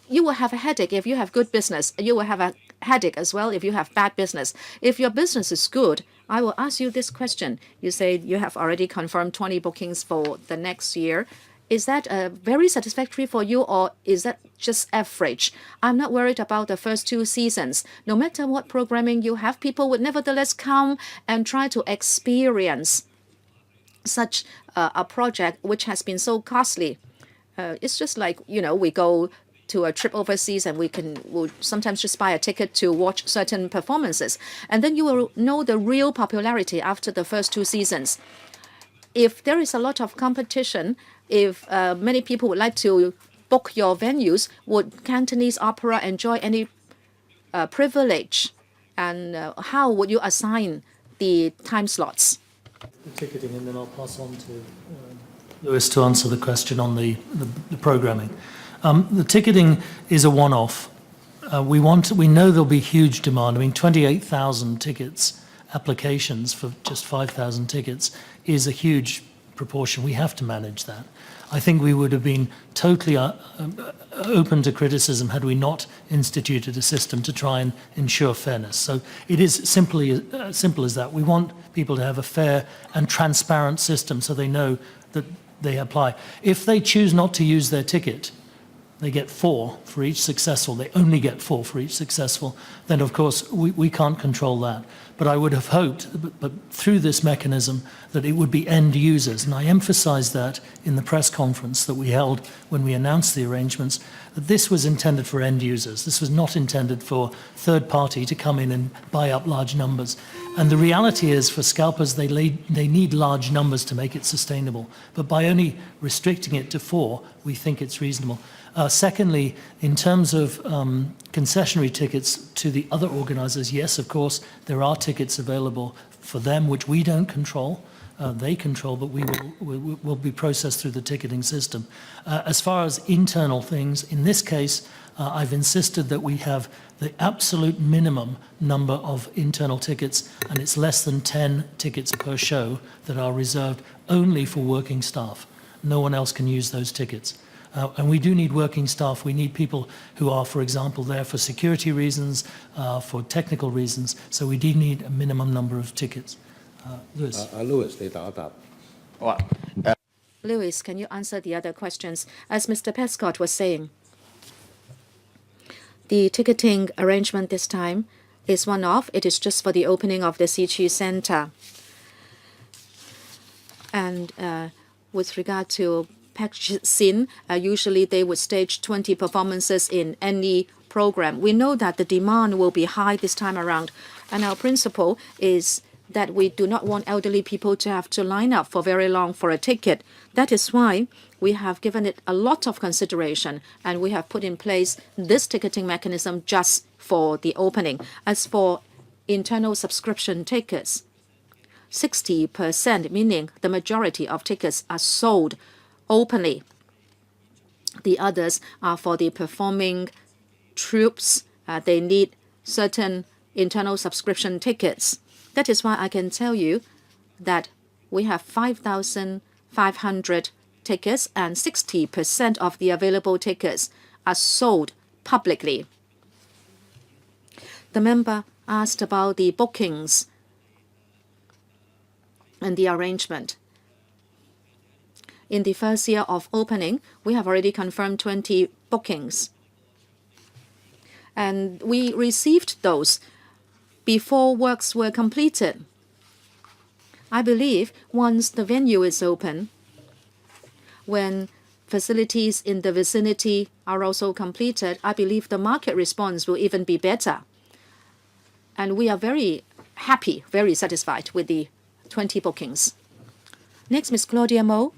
You will have a headache if you have good business. You will have a headache as well if you have bad business. If your business is good, I will ask you this question. You say you have already confirmed 20 bookings for the next year. Is that very satisfactory for you, or is that just average? I'm not worried about the first 2 seasons. No matter what programming you have, people would nevertheless come and try to experience such a project which has been so costly. It's just like, we go to a trip overseas and we'll sometimes just buy a ticket to watch certain performances. And then you will know the real popularity after the first 2 seasons. If there is a lot of competition, if many people would like to book your venues, would Cantonese opera enjoy any privilege? And how would you assign the time slots? The ticketing, and then I'll pass on to Lewis to answer the question on the programming. The ticketing is a one-off. We know there'll be huge demand. I mean, 28,000 tickets, applications for just 5,000 tickets is a huge proportion. We have to manage that. I think we would have been totally open to criticism had we not instituted a system to try and ensure fairness. So it is simple as that. We want people to have a fair and transparent system so they know that they apply. If they choose not to use their ticket, they get 4 for each successful, they only get 4 for each successful, then of course we can't control that. But I would have hoped, but through this mechanism, that it would be end users. And I emphasized that in the press conference that we held when we announced the arrangements, that this was intended for end users. This was not intended for third party to come in and buy up large numbers. And the reality is, for scalpers, they need large numbers to make it sustainable. But by only restricting it to 4, we think it's reasonable. Secondly, in terms of concessionary tickets to the other organisers, yes, of course, there are tickets available for them, which we don't control. They control, but we will be processed through the ticketing system. As far as internal things, in this case, I've insisted that we have the absolute minimum number of internal tickets, and it's less than 10 tickets per show that are reserved only for working staff. No one else can use those tickets. And we do need working staff. We need people who are, for example, there for security reasons, for technical reasons. So we do need a minimum number of tickets. Lewis. Lewis, can you answer the other questions? As Mr. Pescott was saying, the ticketing arrangement this time is one-off. It is just for the opening of the Zichu Center. And with regard to package scene, usually they would stage 20 performances in any program. We know that the demand will be high this time around, and our principle is that we do not want elderly people to have to line up for very long for a ticket. That is why we have given it a lot of consideration, and we have put in place this ticketing mechanism just for the opening. As for internal subscription tickets, 60%, meaning the majority of tickets, are sold openly. The others are for the performing troops. They need certain internal subscription tickets. That is why I can tell you that we have 5,500 tickets, and 60% of the available tickets are sold publicly. The member asked about the bookings and the arrangement. In the first year of opening, we have already confirmed 20 bookings. And we received those before works were completed. I believe once the venue is open, when facilities in the vicinity are also completed, I believe the market response will even be better. And we are very happy, very satisfied with the 20 bookings. Next, Ms. Claudia Mo.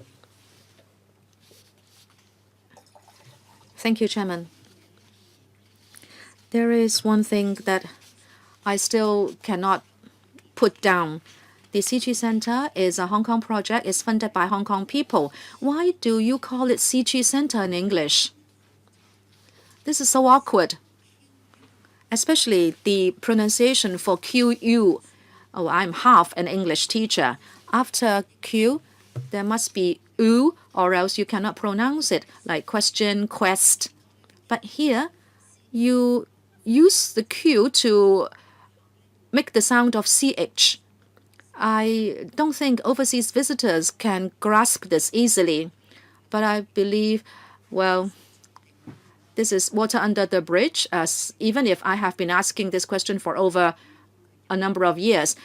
Thank you, Chairman. There is one thing that I still cannot put down. The CG Center is a Hong Kong project. It's funded by Hong Kong people. Why do you call it CG Center in English? This is so awkward, especially the pronunciation for QU. Oh, I'm half an English teacher. After Q, there must be U, or else you cannot pronounce it, like question, quest. But here, you use the Q to make the sound of CH. I don't think overseas visitors can grasp this easily, but I believe, well, this is water under the bridge, as even if I have been asking this question for over a number of years.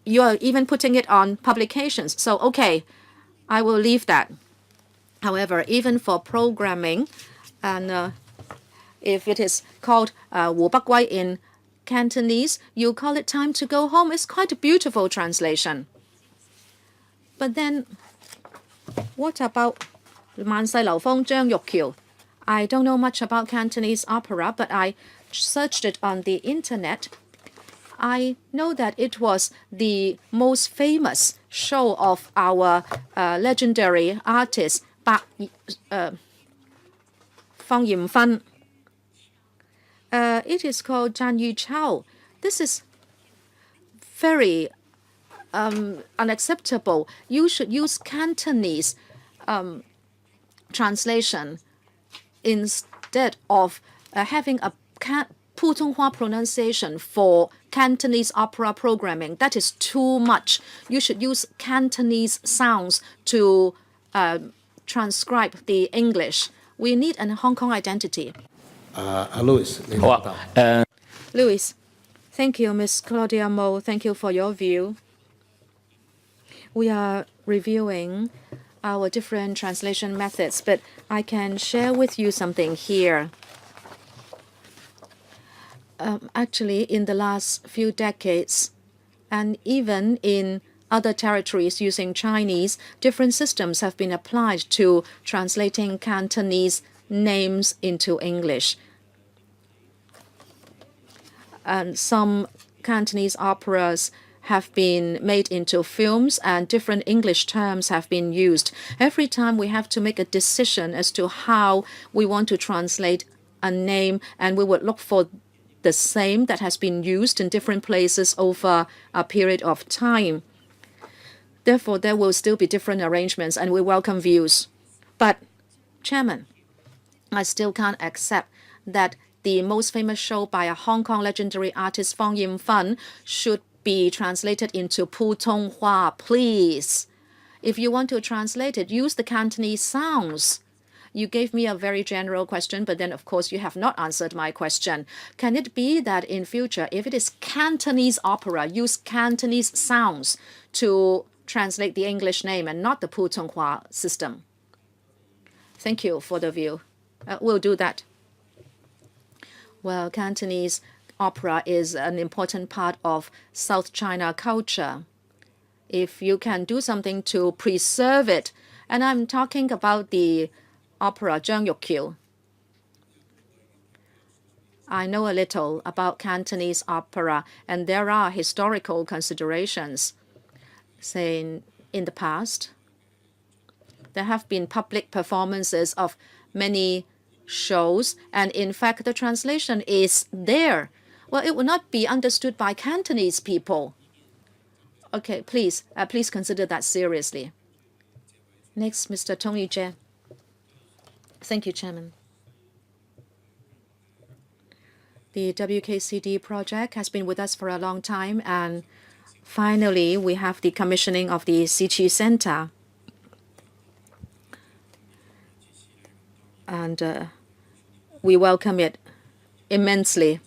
You are even putting it on publications. So, okay, I will leave that. However, even for programming, and if it is called Wu Bak Guai in Cantonese, you call it time to go home. It's quite a beautiful translation. But then, what about Man Sai Lou Feng Zhang Yuk Kiu? I don't know much about Cantonese opera, but I searched it on the internet. I know that it was the most famous show of our legendary artist, Fang Yimfan. It is called Zhan Yu Chao. This is very unacceptable. You should use Cantonese translation instead of having a Putonghua pronunciation for Cantonese opera programming. That is too much. You should use Cantonese sounds to transcribe the English. We need a Hong Kong identity. Louis，你答答。Louis, thank you, Ms. Claudia Mo. Thank you for your view. We are reviewing our different translation methods, but I can share with you something here. Actually, in the last few decades, and even in other territories using Chinese, different systems have been applied to translating Cantonese names into English. And some Cantonese operas have been made into films, and different English terms have been used. Every time we have to make a decision as to how we want to translate a name, and we would look for the same that has been used in different places over a period of time. Therefore, there will still be different arrangements, and we welcome views. But, Chairman, I still can't accept that the most famous show by a Hong Kong legendary artist, Fang Yimfan, should be translated into Putonghua, please. If you want to translate it, use the Cantonese sounds. You gave me a very general question, but then, of course, you have not answered my question. Can it be that in future, if it is Cantonese opera, use Cantonese sounds to translate the English name and not the Putonghua system? Thank you for the view. We'll do that. Well, Cantonese opera is an important part of South China culture. If you can do something to preserve it, and I'm talking about the opera Zhang Yuk Kiu. I know a little about Cantonese opera, and there are historical considerations. Saying in the past, there have been public performances of many shows, and in fact, the translation is there. Well, it will not be understood by Cantonese people. Okay, please consider that seriously. Next, Mr. Tony Jie. Thank you, Chairman. The WKCD project has been with us for a long time, and finally, we have the commissioning of the CG Center. And we welcome it immensely.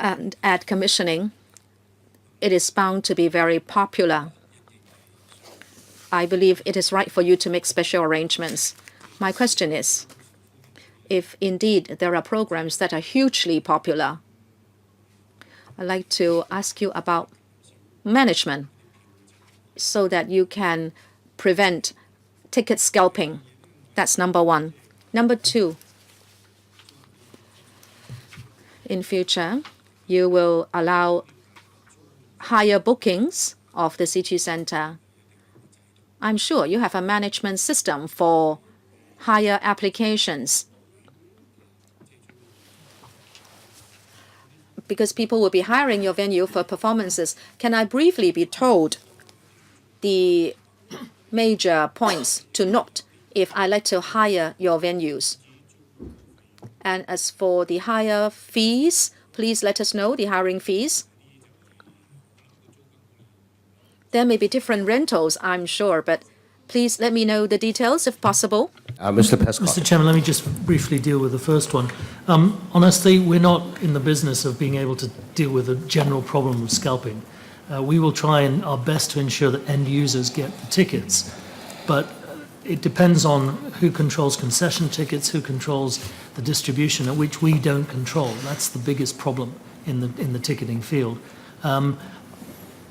And at commissioning, it is bound to be very popular. I believe it is right for you to make special arrangements. My question is, if indeed there are programs that are hugely popular, I'd like to ask you about management so that you can prevent ticket scalping. That's number one. Number two, in future, you will allow higher bookings of the city center. I'm sure you have a management system for higher applications, because people will be hiring your venue for performances. Can I briefly be told the major points to note if I like to hire your venues? And as for the higher fees, please let us know the hiring fees. There may be different rentals, I'm sure, but please let me know the details if possible. Mr. Prescott. Mr. Chairman, let me just briefly deal with the first one. Honestly, we're not in the business of being able to deal with the general problem of scalping. We will try our best to ensure that end users get the tickets, but it depends on who controls concession tickets, who controls the distribution, at which we don't control. That's the biggest problem in the ticketing field.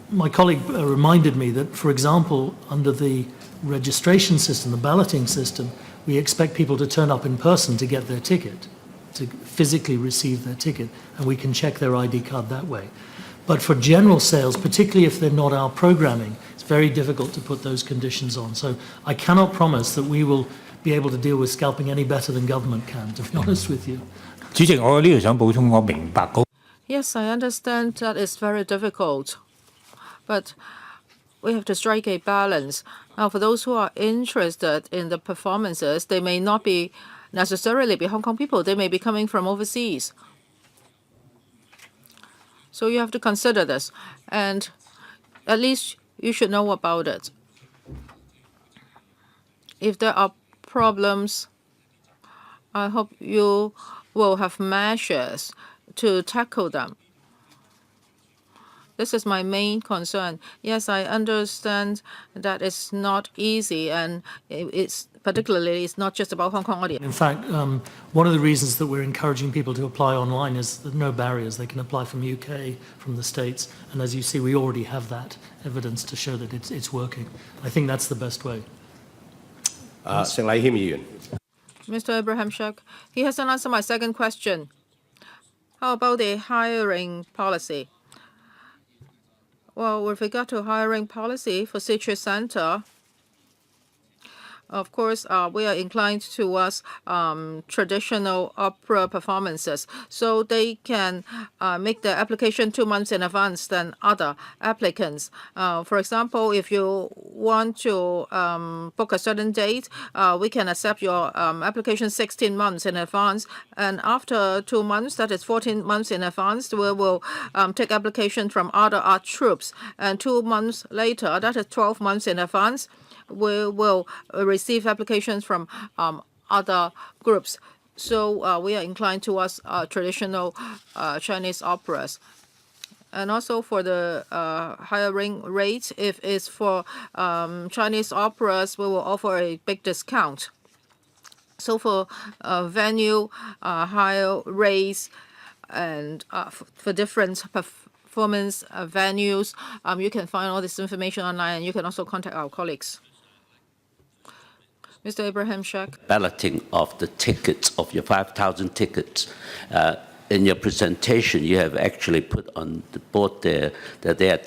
My colleague reminded me that, for example, under the registration system, the balloting system, we expect people to turn up in person to get their ticket, to physically receive their ticket, and we can check their ID card that way. But for general sales, particularly if they're not our programming, it's very difficult to put those conditions on. So I cannot promise that we will be able to deal with scalping any better than government can, to be honest with you. 主席，我呢度想補充，我明白嗰。Yes, I understand that it's very difficult, but we have to strike a balance. Now, for those who are interested in the performances, they may not be necessarily be Hong Kong people. They may be coming from overseas. So you have to consider this, and at least you should know about it. If there are problems, I hope you will have measures to tackle them. This is my main concern. Yes, I understand that it's not easy, and it's not just about Hong Kong audience. In fact, one of the reasons that we're encouraging people to apply online is that no barriers. They can apply from UK, from the States, and as you see, we already have that evidence to show that it's working. I think that's the best way. Mr. Abraham Shek, he hasn't answered my second question. How about the hiring policy? Well, with regard to hiring policy for Citrus Center, of course, we are inclined towards traditional opera performances, so they can make the application 2 months in advance than other applicants. For example, if you want to book a certain date, we can accept your application 16 months in advance, and after 2 months, that is 14 months in advance, we will take application from other art troupes, and 2 months later, that is 12 months in advance, we will receive applications from other groups. So we are inclined towards traditional Chinese operas. And also for the hiring rate, if it's for Chinese operas, we will offer a big discount. So for venue, higher rates, and for different performance venues, you can find all this information online, and you can also contact our colleagues. Mr. Abraham Shek. Balloting of the tickets, of your 5,000 tickets. In your presentation, you have actually put on the board there that there are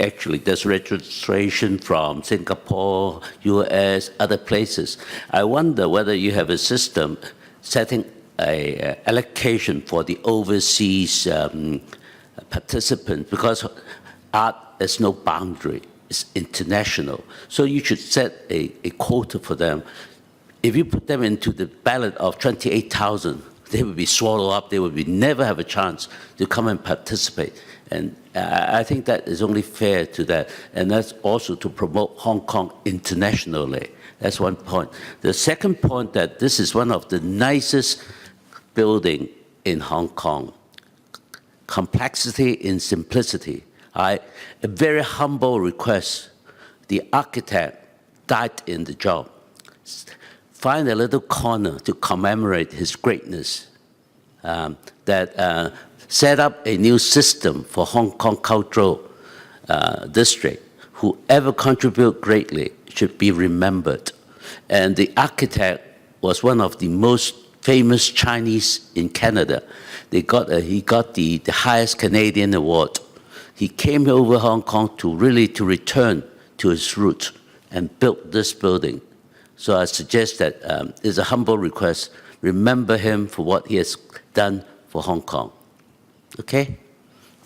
actually there's registration from Singapore, US, other places. I wonder whether you have a system setting a allocation for the overseas participants, because art has no boundary. It's international. So you should set a quota for them. If you put them into the ballot of 28,000, they will be swallowed up. They will never have a chance to come and participate. And I think that is only fair to that. And that's also to promote Hong Kong internationally. That's one point. The second point, that this is one of the nicest buildings in Hong Kong. Complexity in simplicity. A very humble request. The architect died in the job. Find a little corner to commemorate his greatness. Set up a new system for Hong Kong Cultural District. Whoever contribute greatly should be remembered. And the architect was one of the most famous Chinese in Canada. He got the highest Canadian award. He came over Hong Kong to return to his roots and built this building. So I suggest that it's a humble request. Remember him for what he has done for Hong Kong. Okay?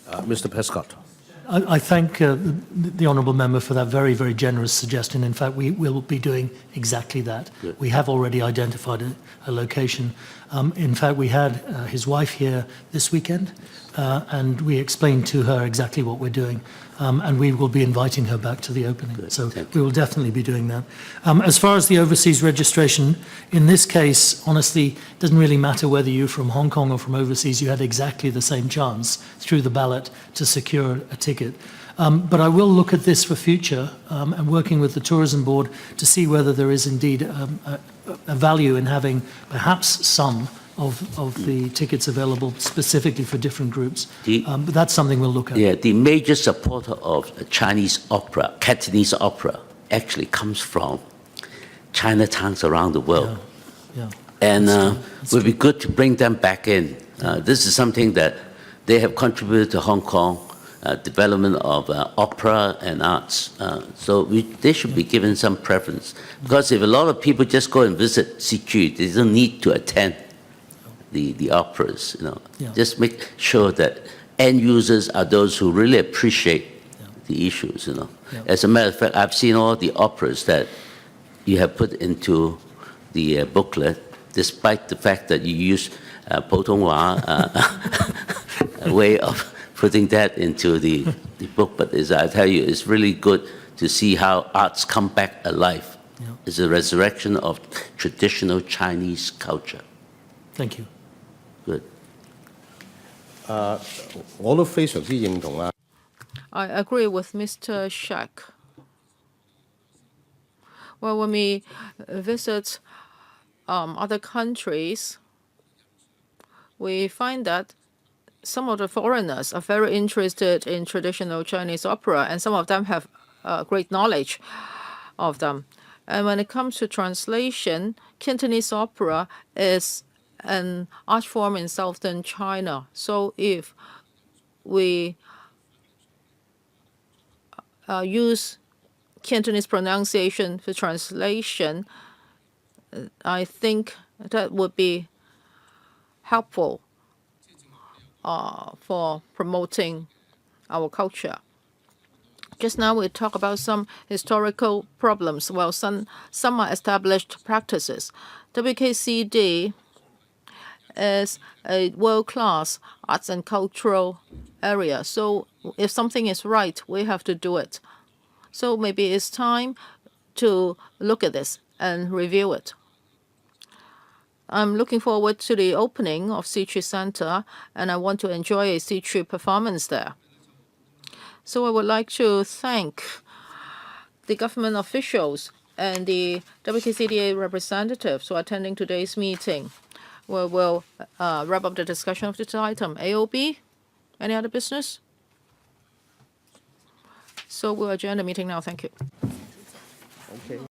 Mr. Prescott. I thank the honourable member for that very, very generous suggestion. In fact, we will be doing exactly that. Good. We have already identified a location. In fact, we had his wife here this weekend, and we explained to her exactly what we're doing. And we will be inviting her back to the opening. Good. So we will definitely be doing that. As far as the overseas registration, in this case, honestly, it doesn't really matter whether you're from Hong Kong or from overseas. You had exactly the same chance through the ballot to secure a ticket. But I will look at this for future and working with the Tourism Board to see whether there is indeed a value in having perhaps some of the tickets available specifically for different groups. But that's something we'll look at. Yeah, the major supporter of Chinese opera, Cantonese opera, actually comes from Chinatowns around the world. Yeah. And it would be good to bring them back in. This is something that they have contributed to Hong Kong development of opera and arts. So they should be given some preference. Because if a lot of people just go and visit Sichu, they don't need to attend the operas, Just make sure that end users are those who really appreciate the issues, As a matter of fact, I've seen all the operas that you have put into the booklet, despite the fact that you use 普通话 a way of putting that into the book. But as I tell you, it's really good to see how arts come back alive. It's a resurrection of traditional Chinese culture. Thank you. Good. 我都非常之認同啊。 I agree with Mr. Shek. Well, when we visit other countries, we find that some of the foreigners are very interested in traditional Chinese opera, and some of them have great knowledge of them. And when it comes to translation, Cantonese opera is an art form in southern China. So if we use Cantonese pronunciation for translation, I think that would be helpful for promoting our culture. Just now we talk about some historical problems. Well, some are established practices. WKCD is a world-class arts and cultural area. So if something is right, we have to do it. So maybe it's time to look at this and review it. I'm looking forward to the opening of Sichu Center, and I want to enjoy a Sichu performance there. So I would like to thank the government officials and the WKCDA representatives for attending today's meeting. We'll wrap up the discussion of this item. AOB, any other business? So we'll adjourn the meeting now. Thank you.